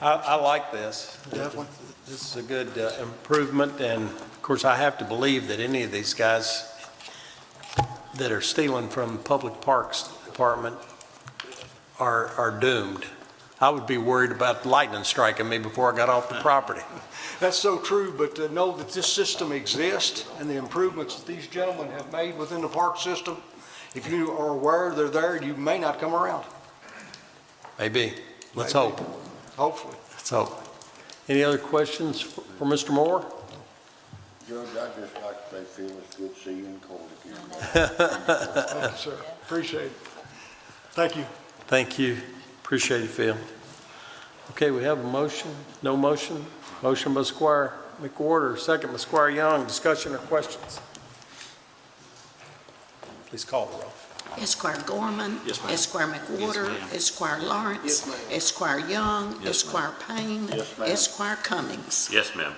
Speaker 1: I like this.
Speaker 9: Definitely.
Speaker 1: This is a good improvement, and of course, I have to believe that any of these guys that are stealing from the Public Parks Department are doomed. I would be worried about lightning striking me before I got off the property.
Speaker 9: That's so true, but to know that this system exists and the improvements that these gentlemen have made within the park system, if you are aware they're there, you may not come around.
Speaker 1: Maybe. Let's
Speaker 9: Maybe.
Speaker 1: hope.
Speaker 9: Hopefully.
Speaker 1: Let's hope. Any other questions for Mr. Moore?
Speaker 10: Judge, I'd just like to say, Phil, it's good to see you in court again.
Speaker 9: Thank you, sir. Appreciate it. Thank you.
Speaker 1: Thank you. Appreciate it, Phil. Okay, we have a motion. No motion. Motion by Squire McWhorter, second by Squire Young. Discussion or questions? Please call the roll.
Speaker 4: Esquire Gorman.
Speaker 2: Yes, ma'am.
Speaker 4: Esquire McWhorter.
Speaker 2: Yes, ma'am.
Speaker 4: Esquire Lawrence.
Speaker 10: Yes, ma'am.
Speaker 4: Esquire Young.
Speaker 2: Yes,
Speaker 4: Esquire Payne.
Speaker 10: Yes, ma'am.
Speaker 4: Esquire Cummings.
Speaker 2: Yes, ma'am.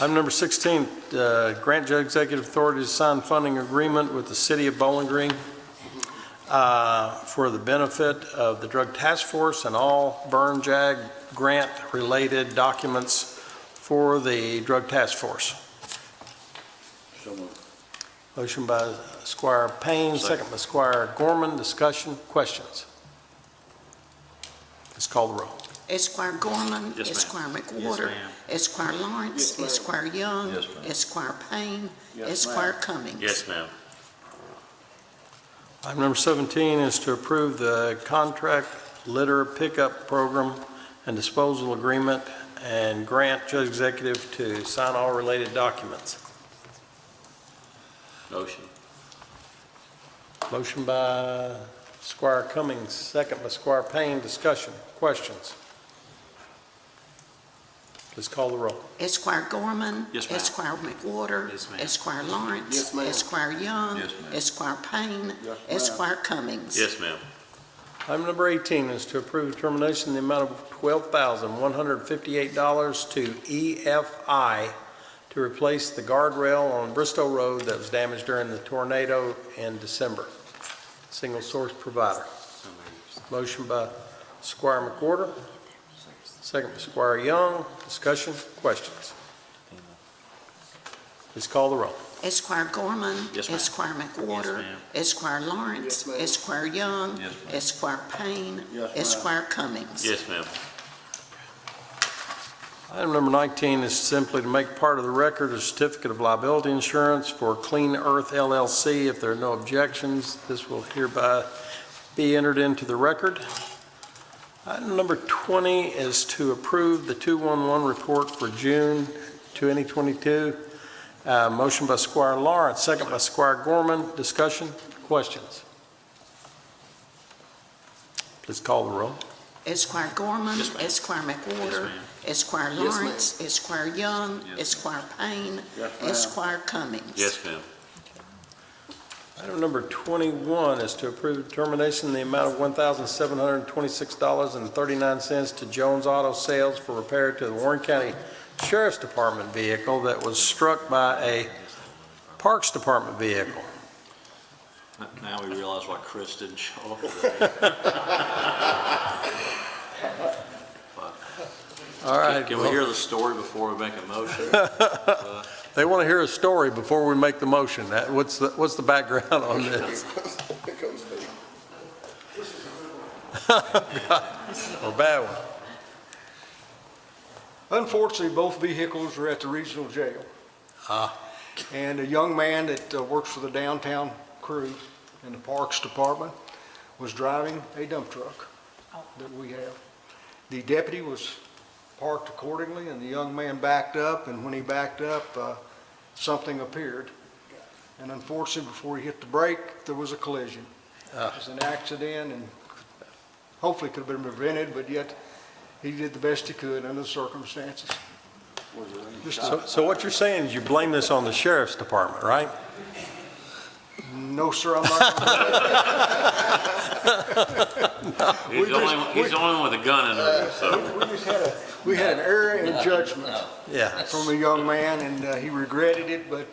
Speaker 1: Item number 16, grant Judge Executive Authority to sign funding agreement with the City of Bowling Green for the benefit of the Drug Task Force and all Burn Jag grant-related documents for the Drug Task Force.
Speaker 10: So moved.
Speaker 1: Motion by Squire Payne, second by Squire Gorman. Discussion, questions? Please call the roll.
Speaker 4: Esquire Gorman.
Speaker 2: Yes, ma'am.
Speaker 4: Esquire McWhorter.
Speaker 2: ma'am.
Speaker 4: Esquire Lawrence.
Speaker 10: Yes, ma'am.
Speaker 4: Esquire Young.
Speaker 8: Yes, ma'am.
Speaker 4: Esquire Payne.
Speaker 10: Yes,
Speaker 4: Esquire
Speaker 10: ma'am.
Speaker 4: Cummings.
Speaker 2: Yes, ma'am.
Speaker 1: Item number 17 is to approve the contract litter pickup program and disposal agreement and grant Judge Executive to sign all related documents.
Speaker 2: Motion.
Speaker 1: Motion by Squire Cummings, second by Squire Payne. Discussion, questions? Please call the roll.
Speaker 4: Esquire Gorman.
Speaker 2: Yes, ma'am.
Speaker 4: Esquire McWhorter.
Speaker 2: Yes, ma'am.
Speaker 4: Esquire Lawrence.
Speaker 10: Yes, ma'am.
Speaker 4: Esquire Young.
Speaker 8: Yes, ma'am.
Speaker 4: Esquire Payne.
Speaker 10: Yes, ma'am.
Speaker 4: Esquire Cummings.
Speaker 2: Yes, ma'am.
Speaker 1: Item number 18 is to approve determination in the amount of $12,158 to EFI to replace the guardrail on Bristow Road that was damaged during the tornado in December. Single source provider. Motion by Squire McWhorter, second by Squire Young. Discussion, questions? Please call the roll.
Speaker 4: Esquire Gorman.
Speaker 2: Yes, ma'am.
Speaker 4: Esquire McWhorter.
Speaker 2: Yes, ma'am.
Speaker 4: Esquire Lawrence.
Speaker 10: Yes, ma'am.
Speaker 4: Esquire Young.
Speaker 8: Yes, ma'am.
Speaker 4: Esquire Payne.
Speaker 10: Yes, ma'am.
Speaker 4: Esquire Cummings.
Speaker 2: Yes, ma'am.
Speaker 1: Item number 19 is simply to make part of the record a certificate of liability insurance for Clean Earth LLC. If there are no objections, this will hereby be entered into the record. Item number 20 is to approve the 211 report for June 2022. Motion by Squire Lawrence, second by Squire Gorman. Discussion, questions? Please call the roll.
Speaker 4: Esquire Gorman.
Speaker 2: Yes, ma'am.
Speaker 4: Esquire McWhorter.
Speaker 2: Yes, ma'am.
Speaker 4: Esquire
Speaker 10: Yes, ma'am.
Speaker 4: Lawrence. Esquire Young.
Speaker 8: Yes,
Speaker 4: Esquire Payne.
Speaker 10: Yes, ma'am.
Speaker 4: Esquire Cummings.
Speaker 2: Yes, ma'am.
Speaker 1: Item number 21 is to approve determination in the amount of $1,726.39 to Jones Auto Sales for repair to the Warren County Sheriff's Department vehicle that was struck by a Parks Department vehicle.
Speaker 6: Now we realize why Chris didn't show up today.
Speaker 1: All right.
Speaker 6: Can we hear the story before we make a motion?
Speaker 1: They want to hear a story before we make the motion. What's the background on this?
Speaker 10: Here comes Phil.
Speaker 1: A bad one.
Speaker 9: Unfortunately, both vehicles are at the regional jail.
Speaker 1: Ah.
Speaker 9: And a young man that works for the downtown crew in the Parks Department was driving a dump truck that we have. The deputy was parked accordingly, and the young man backed up, and when he backed up, something appeared. And unfortunately, before he hit the brake, there was a collision. It was an accident, and hopefully could have been prevented, but yet he did the best he could under the circumstances.
Speaker 1: So what you're saying is you blame this on the sheriff's department, right?
Speaker 9: No, sir, I'm not.
Speaker 2: He's the only one with a gun in there, so.
Speaker 9: We had an error in judgment
Speaker 1: Yeah.
Speaker 9: from a young man, and he regretted it, but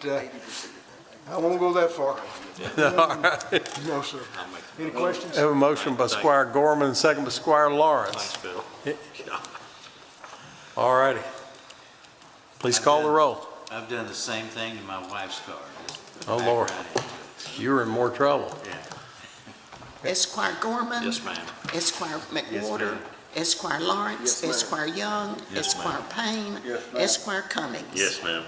Speaker 9: I won't go that far. No, sir. Any questions?
Speaker 1: I have a motion by Squire Gorman, and second by Squire Lawrence.
Speaker 2: Thanks, Bill.
Speaker 1: All righty. Please call the roll.
Speaker 11: I've done the same thing to my wife's car. Just
Speaker 1: Oh, Lord.
Speaker 11: background into it.
Speaker 1: You're in more trouble.
Speaker 11: Yeah.
Speaker 4: Esquire Gorman.
Speaker 6: Yes, ma'am.
Speaker 4: Esquire McWhorter.
Speaker 11: ma'am.
Speaker 4: Esquire Lawrence. Esquire Young.
Speaker 11: Yes, ma'am.
Speaker 4: Esquire Payne.
Speaker 10: Yes, ma'am.
Speaker 4: Esquire Cummings.
Speaker 2: Yes, ma'am.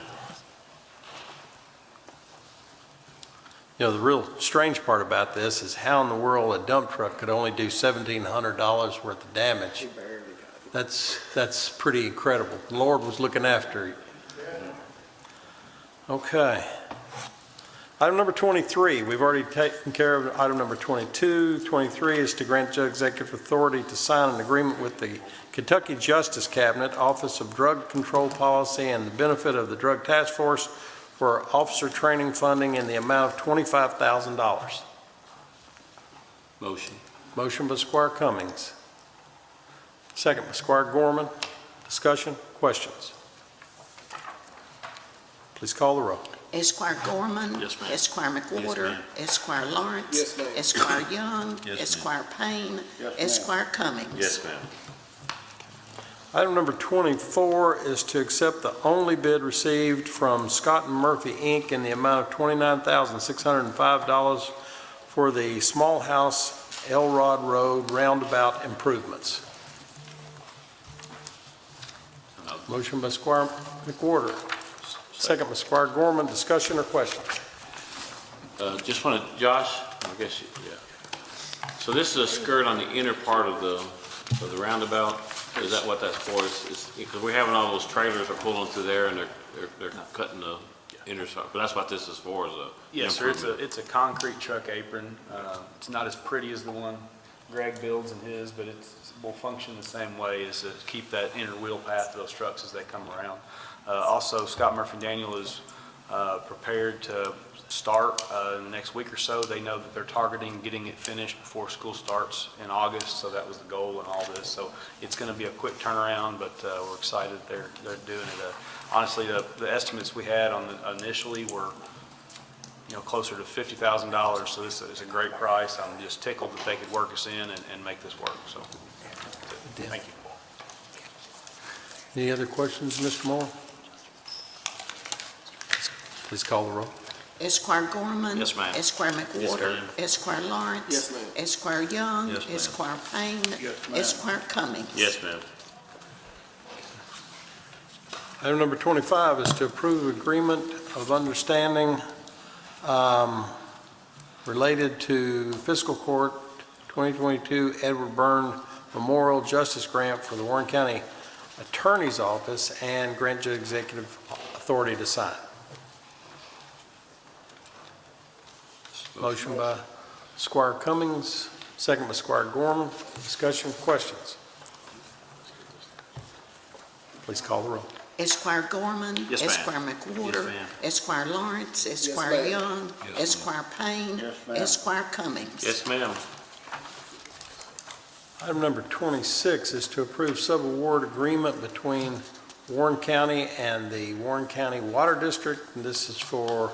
Speaker 1: You know, the real strange part about this is how in the world a dump truck could only do $1,700 worth of damage. That's pretty incredible. The Lord was looking after you. Okay. Item number 23, we've already taken care of item number 22. 23 is to grant judge executive authority to sign an agreement with the Kentucky Justice Cabinet, Office of Drug Control Policy, and the benefit of the Drug Task Force for officer training funding in the amount of $25,000.
Speaker 2: Motion.
Speaker 1: Motion by Squire Cummings. Second by Squire Gorman. Discussion, questions? Please call the roll.
Speaker 4: Esquire Gorman.
Speaker 6: Yes, ma'am.
Speaker 4: Esquire McWhorter.
Speaker 11: ma'am.
Speaker 4: Esquire Lawrence.
Speaker 10: Yes, ma'am.
Speaker 4: Esquire Young.
Speaker 11: Yes, ma'am.
Speaker 4: Esquire Payne.
Speaker 10: Yes, ma'am.
Speaker 4: Esquire Cummings.
Speaker 2: Yes, ma'am.
Speaker 1: Item number 24 is to accept the only bid received from Scott and Murphy, Inc. in the amount of $29,605 for the Small House Elrod Road roundabout improvements. Motion by Squire McWhorter. Second by Squire Gorman. Discussion or question?
Speaker 2: Just want to, Josh, I guess, yeah. So this is a skirt on the inner part of the roundabout? Is that what that's for? Because we're having all those trailers are pulling through there and they're cutting the inner side, but that's what this is for, is a
Speaker 12: Yes, sir,
Speaker 2: improvement.
Speaker 12: it's a concrete truck apron. It's not as pretty as the one Greg builds in his, but it will function the same way, is to keep that inner wheel path of those trucks as they come around. Also, Scott Murphy Daniel is prepared to start in the next week or so. They know that they're targeting getting it finished before school starts in August, so that was the goal in all this. So it's going to be a quick turnaround, but we're excited that they're doing it. Honestly, the estimates we had on initially were, closer to $50,000. So this is a great price. I'm just tickled that they could work us in and make this work. So, thank you.
Speaker 1: Any other questions, Mr. Moore? Please call the roll.
Speaker 4: Esquire Gorman.
Speaker 6: Yes, ma'am.
Speaker 4: Esquire McWhorter.
Speaker 6: ma'am.
Speaker 4: Esquire Lawrence.
Speaker 10: Yes, ma'am.
Speaker 4: Esquire Young.
Speaker 6: Yes, ma'am.
Speaker 4: Esquire Payne.
Speaker 10: Yes, ma'am.
Speaker 4: Esquire Cummings.
Speaker 2: Yes, ma'am.
Speaker 1: Item number 25 is to approve agreement of understanding related to Fiscal Court 2022 Edward Byrne Memorial Justice Grant for the Warren County Attorney's Office and grant judge executive authority to sign. Motion by Squire Cummings, second by Squire Gorman. Discussion, questions? Please call the roll.
Speaker 4: Esquire Gorman.
Speaker 6: Yes, ma'am.
Speaker 4: Esquire McWhorter.
Speaker 6: Yes, ma'am.
Speaker 4: Esquire Lawrence. Esquire
Speaker 10: ma'am.
Speaker 4: Young.
Speaker 6: Yes,
Speaker 4: Esquire Payne.
Speaker 10: Yes, ma'am.
Speaker 4: Esquire Cummings.
Speaker 2: Yes, ma'am.
Speaker 1: Item number 26 is to approve subaward agreement between Warren County and the Warren County Water District. And this is for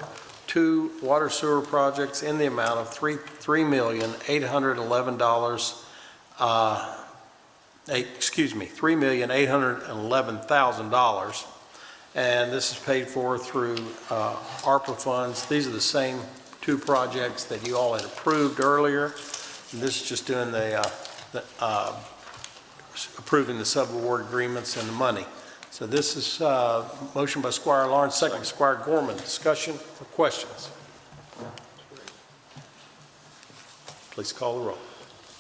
Speaker 1: 2 water sewer projects in the amount of $3,811,000. And this is paid for through ARPA funds. These are the same 2 projects that you all had approved earlier. And this is just doing approving the subaward agreements and the money. So this is motion by Squire Lawrence, second by Squire Gorman. Discussion or questions? Please call the roll.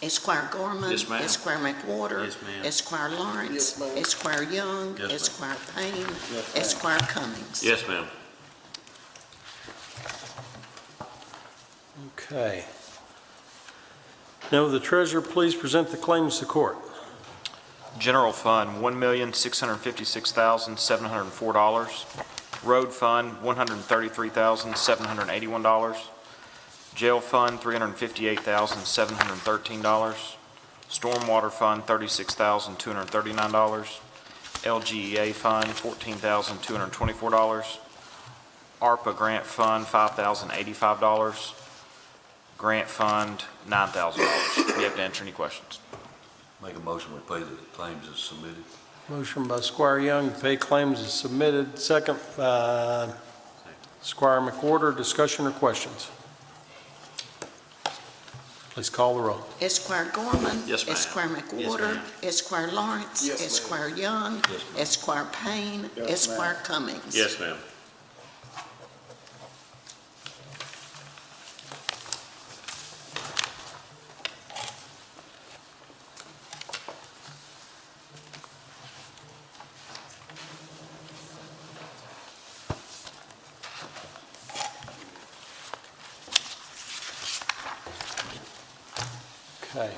Speaker 4: Esquire Gorman.
Speaker 6: Yes, ma'am.
Speaker 4: Esquire McWhorter.
Speaker 11: Yes, ma'am.
Speaker 4: Esquire Lawrence.
Speaker 10: Yes, ma'am.
Speaker 4: Esquire Young.
Speaker 8: Yes, ma'am.
Speaker 4: Esquire Payne.
Speaker 10: Yes, ma'am.
Speaker 4: Esquire Cummings.
Speaker 2: Yes, ma'am.
Speaker 1: Okay. Now, will the treasurer please present the claims to court?
Speaker 13: General Fund, $1,656,704. Road Fund, $133,781. Jail Fund, $358,713. Stormwater Fund, $36,239. LGEA Fund, $14,224. ARPA Grant Fund, $5,085. Grant Fund, $9,000. We have to answer any questions.
Speaker 8: Make a motion, we pay the claims as submitted.
Speaker 1: Motion by Squire Young to pay claims is submitted. Second by Squire McWhorter. Discussion or questions? Please call the roll.
Speaker 4: Esquire Gorman.
Speaker 6: Yes, ma'am.
Speaker 4: Esquire McWhorter. Esquire Lawrence.
Speaker 10: Yes, ma'am.
Speaker 4: Esquire Young.
Speaker 8: Yes, ma'am.
Speaker 4: Esquire Payne.
Speaker 10: Yes,
Speaker 4: Esquire Cummings.
Speaker 2: Yes, ma'am.
Speaker 1: Okay.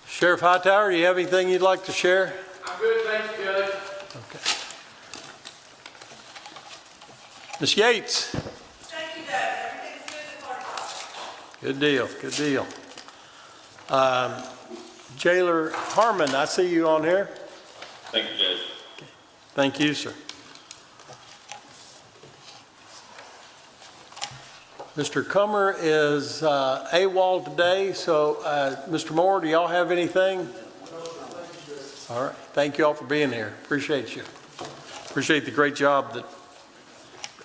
Speaker 1: Sheriff Hightower, do you have anything you'd like to share?
Speaker 3: I'm good, thank you, Judge.
Speaker 1: Okay. Ms. Yates?
Speaker 14: Thank you, Judge. Everything's good in the courthouse.
Speaker 1: Good deal, good deal. Jailer Harmon, I see you on here.
Speaker 3: Thank you, Judge.
Speaker 1: Thank you, sir. Mr. Comer is AWOL today, so Mr. Moore, do y'all have anything? All right, thank you all for being here. Appreciate you. Appreciate the great job that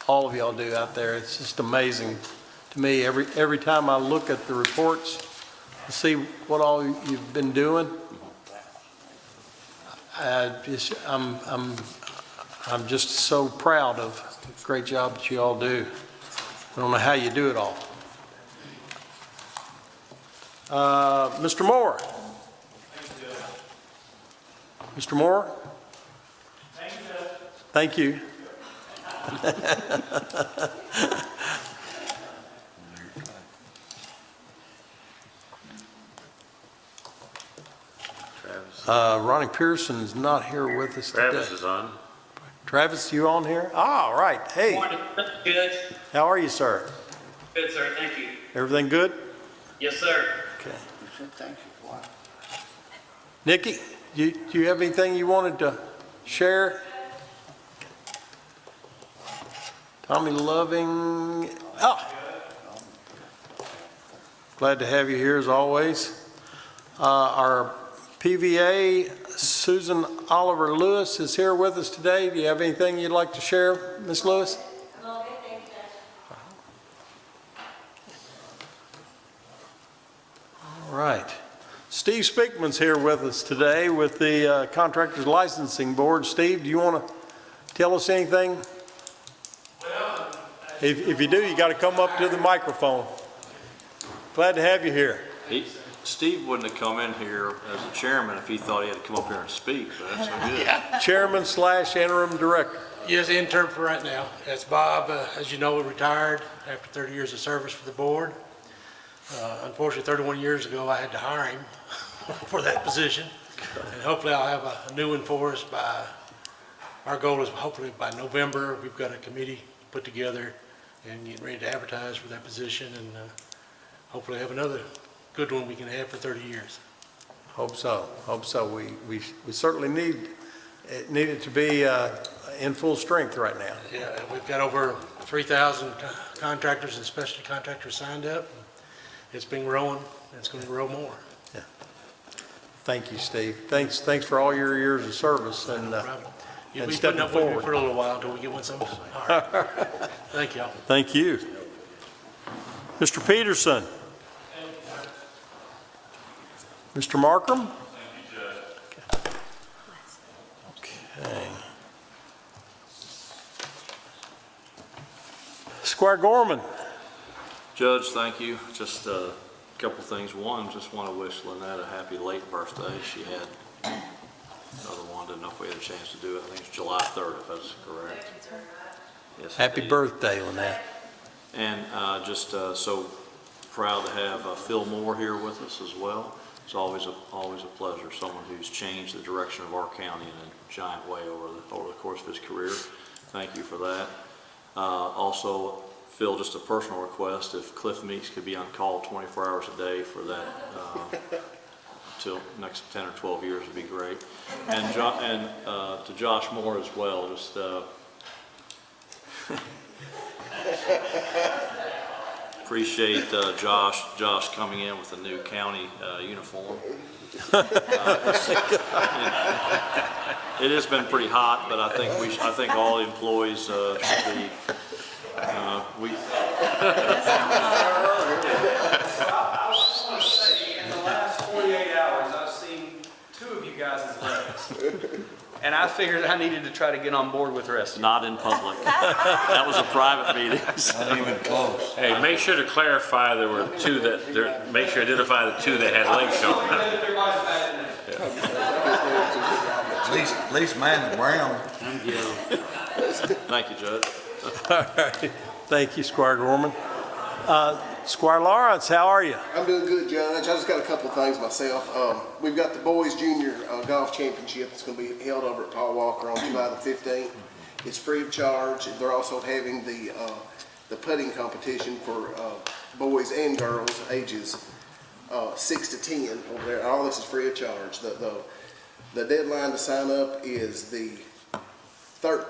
Speaker 1: all of y'all do out there. It's just amazing to me. Every time I look at the reports, to see what all you've been doing. I'm just so proud of the great job that you all do. I don't know how you do it all. Mr. Moore. Mr. Moore? Thank you. Ronnie Pearson is not here with us today.
Speaker 2: Travis is on.
Speaker 1: Travis, you on here? All right. Hey,
Speaker 15: Morning, Judge.
Speaker 1: how are you, sir?
Speaker 15: Good, sir. Thank you.
Speaker 1: Everything good?
Speaker 15: Yes, sir.
Speaker 1: Okay.
Speaker 10: You said thank you. Why?
Speaker 1: Nikki, do you have anything you wanted to share? Tommy Loving, glad to have you here as always. Our PVA, Susan Oliver Lewis, is here with us today. Do you have anything you'd like to share, Ms. Lewis? All right. Steve Speakman's here with us today with the Contractors Licensing Board. Steve, do you want to tell us anything? If you do, you got to come up to the microphone. Glad to have you here.
Speaker 6: Steve wouldn't have come in here as a chairman if he thought he had to come up here and speak, but that's so good.
Speaker 1: Chairman / interim director.
Speaker 16: Yes, intern for right now. That's Bob, as you know, retired after 30 years of service for the board. Unfortunately, 31 years ago, I had to hire him for that position. And hopefully I'll have a new one for us our goal is hopefully by November. We've got a committee put together and getting ready to advertise for that position, and hopefully have another good one we can have for 30 years.
Speaker 1: Hope so. Hope so. We certainly need it to be in full strength right now.
Speaker 16: Yeah, we've got over 3,000 contractors and specialty contractors signed up. It's been growing. It's going to grow more.
Speaker 1: Yeah. Thank you, Steve. Thanks for all your years of service and
Speaker 16: You'll be
Speaker 1: stepping
Speaker 16: putting up with me
Speaker 1: forward.
Speaker 16: for a little while until we get one some. All right. Thank y'all.
Speaker 1: Thank you. Mr. Peterson. Mr. Markram? Okay. Squire Gorman.
Speaker 6: Judge, thank you. Just a couple things. One, just want to wish Lynette a happy late birthday. She had another one, didn't know if we had a chance to do it. I think it's July 3rd, if that's correct. Yes,
Speaker 1: Happy
Speaker 6: indeed.
Speaker 1: birthday, Lynette.
Speaker 6: And just so proud to have Phil Moore here with us as well. It's always a pleasure. Someone who's changed the direction of our county in a giant way over the course of his career. Thank you for that. Also, Phil, just a personal request, if Cliff Meeks could be on call 24 hours a day for that until next 10 or 12 years would be great. And to Josh Moore as well, just appreciate Josh coming in with a new county uniform. It has been pretty hot, but I think all employees should be.
Speaker 3: I want to say, in the last 48 hours, I've seen 2 of you guys' legs. And I figured I needed to try to get on board with the rest of you.
Speaker 6: Not in public. That was a private meeting.
Speaker 8: Not even close.
Speaker 2: Hey, make sure to clarify there were 2 that, make sure to identify the 2 that had legs showing.
Speaker 8: At least mine's brown.
Speaker 6: Thank you, Judge.
Speaker 1: All right. Thank you, Squire Gorman. Squire Lawrence, how are you?
Speaker 17: I'm doing good, Judge. I just got a couple of things myself. We've got the boys junior golf championship that's going to be held over at Paul Walker on July the 15th. It's free of charge. They're also having the putting competition for boys and girls ages 6 to 10 over there. All this is free of charge. The deadline to sign up is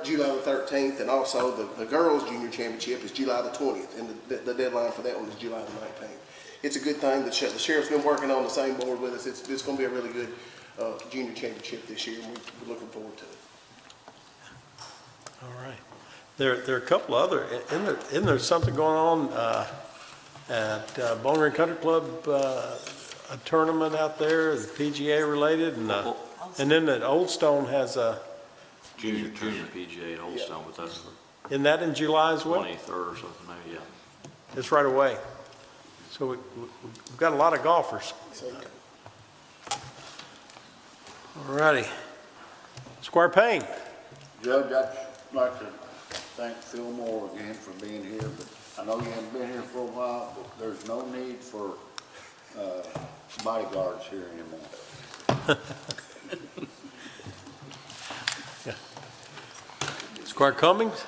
Speaker 17: July the 13th, and also the girls junior championship is July the 20th, and the deadline for that one is July the 19th. It's a good thing. The sheriff's been working on the same board with us. It's going to be a really good junior championship this year, and we're looking forward to it.
Speaker 1: All right. There are a couple other, isn't there something going on at Bowling Green Country Club, a tournament out there, the PGA related, and then that Old Stone has a
Speaker 6: Junior PGA at Old Stone, but that's the
Speaker 1: isn't that in July as well?
Speaker 6: 23rd or something, maybe, yeah.
Speaker 1: It's right away. So we've got a lot of golfers. All righty. Squire Payne.
Speaker 10: Judge, I'd like to thank Phil Moore again for being here, but I know you haven't been here for a while, but there's no need for bodyguards here anymore.
Speaker 1: Squire Cummings?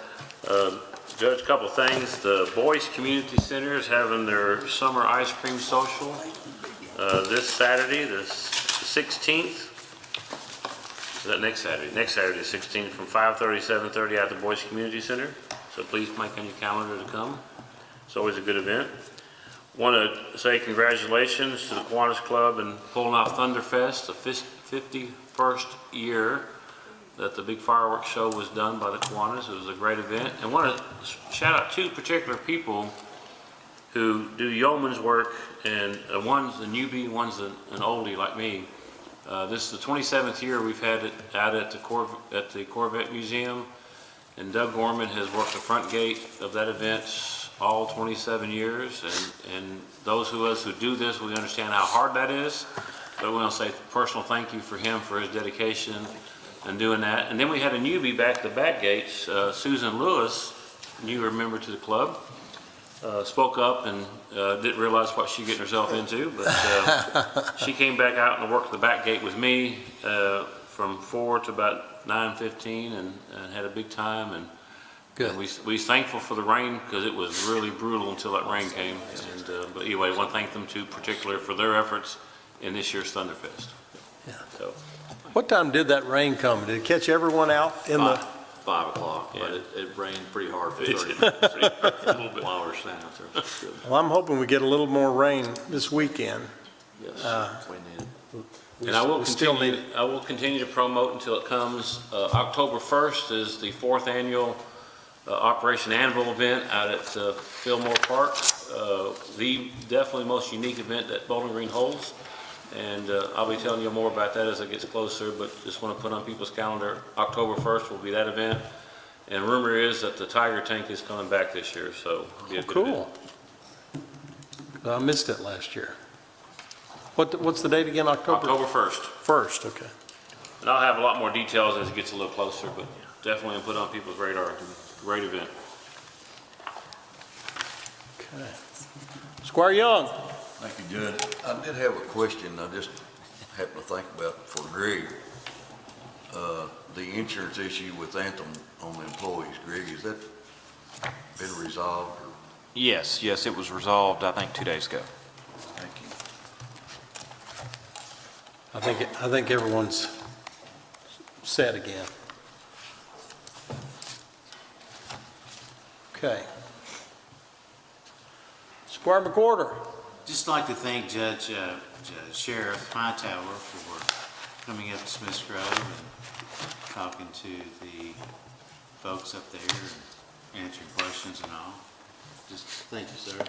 Speaker 2: Judge, a couple of things. The Boys Community Center is having their summer ice cream social this Saturday, the 16th. Is that next Saturday? Next Saturday, the 16th, from 5:30 to 7:30 at the Boys Community Center. So please make on your calendar to come. It's always a good event. Want to say congratulations to the Kiwanis Club and pulling off Thunderfest, the 51st year that the big fireworks show was done by the Kiwanis. It was a great event. And want to shout out 2 particular people who do yeoman's work, and one's a newbie, one's an oldie like me. This is the 27th year we've had it out at the Corvette Museum, and Doug Gorman has worked the front gate of that event all 27 years, and those of us who do this, we understand how hard that is, but we want to say a personal thank you for him for his dedication and doing that. And then we had a newbie back at the back gates, Susan Lewis, newer member to the club, spoke up and didn't realize what she getting herself into, but she came back out and worked the back gate with me from 4 to about 9:15 and had a big time. And
Speaker 1: good.
Speaker 2: And we was thankful for the rain because it was really brutal until that rain came. And but anyway, I want to thank them too, particularly for their efforts in this year's Thunderfest.
Speaker 1: Yeah.
Speaker 2: So.
Speaker 1: What time did that rain come? Did it catch everyone out in the?
Speaker 6: 5 o'clock,
Speaker 2: Yeah.
Speaker 6: but it rained pretty hard for 30
Speaker 2: It's
Speaker 6: minutes.
Speaker 2: pretty hard, a little bit.
Speaker 6: While we were standing out there. It was good.
Speaker 1: Well, I'm hoping we get a little more rain this weekend.
Speaker 6: Yes, we need it.
Speaker 2: And I will
Speaker 1: We still
Speaker 2: continue,
Speaker 1: need
Speaker 2: I will continue to promote until it comes. October 1st is the 4th annual Operation Anvil event out at Fillmore Park. The definitely most unique event that Bowling Green holds. And I'll be telling you more about that as it gets closer, but just want to put on people's calendar, October 1st will be that event. And rumor is that the Tiger Tank is coming back this year, so it'll be a good event.
Speaker 1: Cool. I missed it last year. What's the date again, October?
Speaker 2: October 1st.
Speaker 1: 1st, okay.
Speaker 2: And I'll have a lot more details as it gets a little closer, but definitely put on people's radar. Great event.
Speaker 1: Okay. Squire Young.
Speaker 8: Thank you, Judge. I did have a question I just happened to think about for Greg. The insurance issue with Anthem on the employees, Greg, has that been resolved? Or?
Speaker 13: Yes, it was resolved, I think, 2 days ago.
Speaker 8: Thank you.
Speaker 1: I think everyone's set again. Okay. Squire McWhorter.
Speaker 11: Just like to thank Sheriff Hightower for coming up to Smith's Grove and talking to the folks up there and answering questions and all. Just thank you, sir.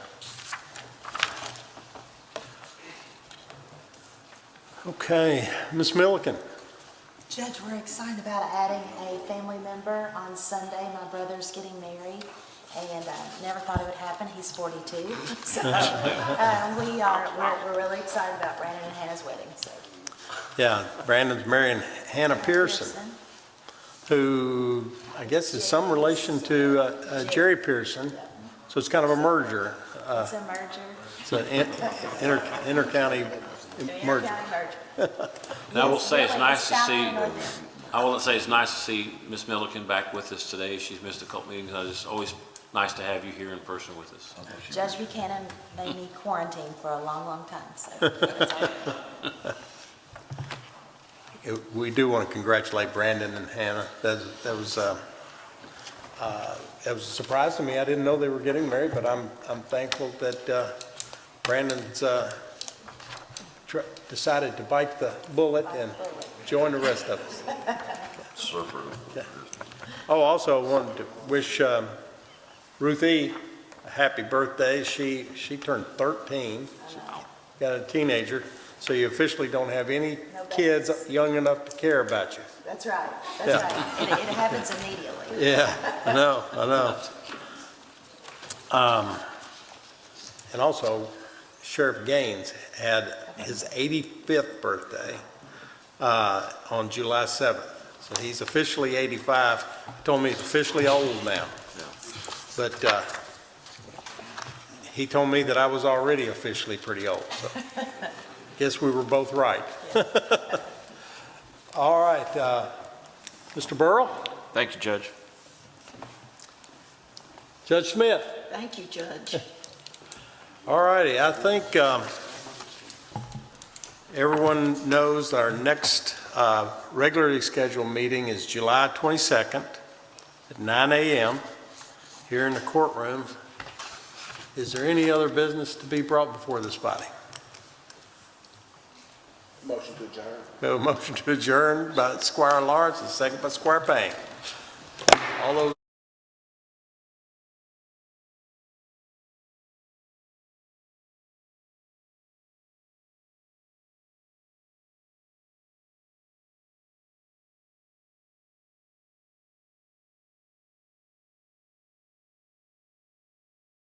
Speaker 1: Okay, Ms. Milliken.
Speaker 18: Judge, we're excited about adding a family member on Sunday. My brother's getting married, and never thought it would happen. He's 42. So we're really excited about Brandon and Hannah's wedding. So.
Speaker 1: Yeah, Brandon's marrying Hannah Pearson, who I guess is some relation to Jerry Pearson. So it's kind of a merger.
Speaker 18: It's a merger.
Speaker 1: It's an inter-county merger.
Speaker 2: And I will say it's nice to see, I will say it's nice to see Ms. Milliken back with us today. She's missed a couple meetings. It's always nice to have you here in person with us.
Speaker 18: Judge Buchanan made me quarantine for a long, long time. So.
Speaker 1: We do want to congratulate Brandon and Hannah. That was a surprise to me. I didn't know they were getting married, but I'm thankful that Brandon's decided to bite the bullet and join the rest of us.
Speaker 8: Surfer.
Speaker 1: Okay. Oh, also wanted to wish Ruth E. a happy birthday. She turned 13. She got a teenager, so you officially don't have any kids young enough to care about you.
Speaker 18: That's right. That's right. And it happens immediately.
Speaker 1: Yeah, I know. And also, Sheriff Gaines had his 85th birthday on July 7th. So he's officially 85. He told me he's officially old now. But he told me that I was already officially pretty old. So guess we were both right. All right, Mr. Burrell?
Speaker 13: Thank you, Judge.
Speaker 1: Judge Smith?
Speaker 4: Thank you, Judge.
Speaker 1: All righty, I think everyone knows our next regularly scheduled meeting is July 22nd at 9 a.m. here in the courtroom. Is there any other business to be brought before this body?
Speaker 17: Motion to adjourn.
Speaker 1: We have a motion to adjourn by Squire Lawrence and second by Squire Payne. All those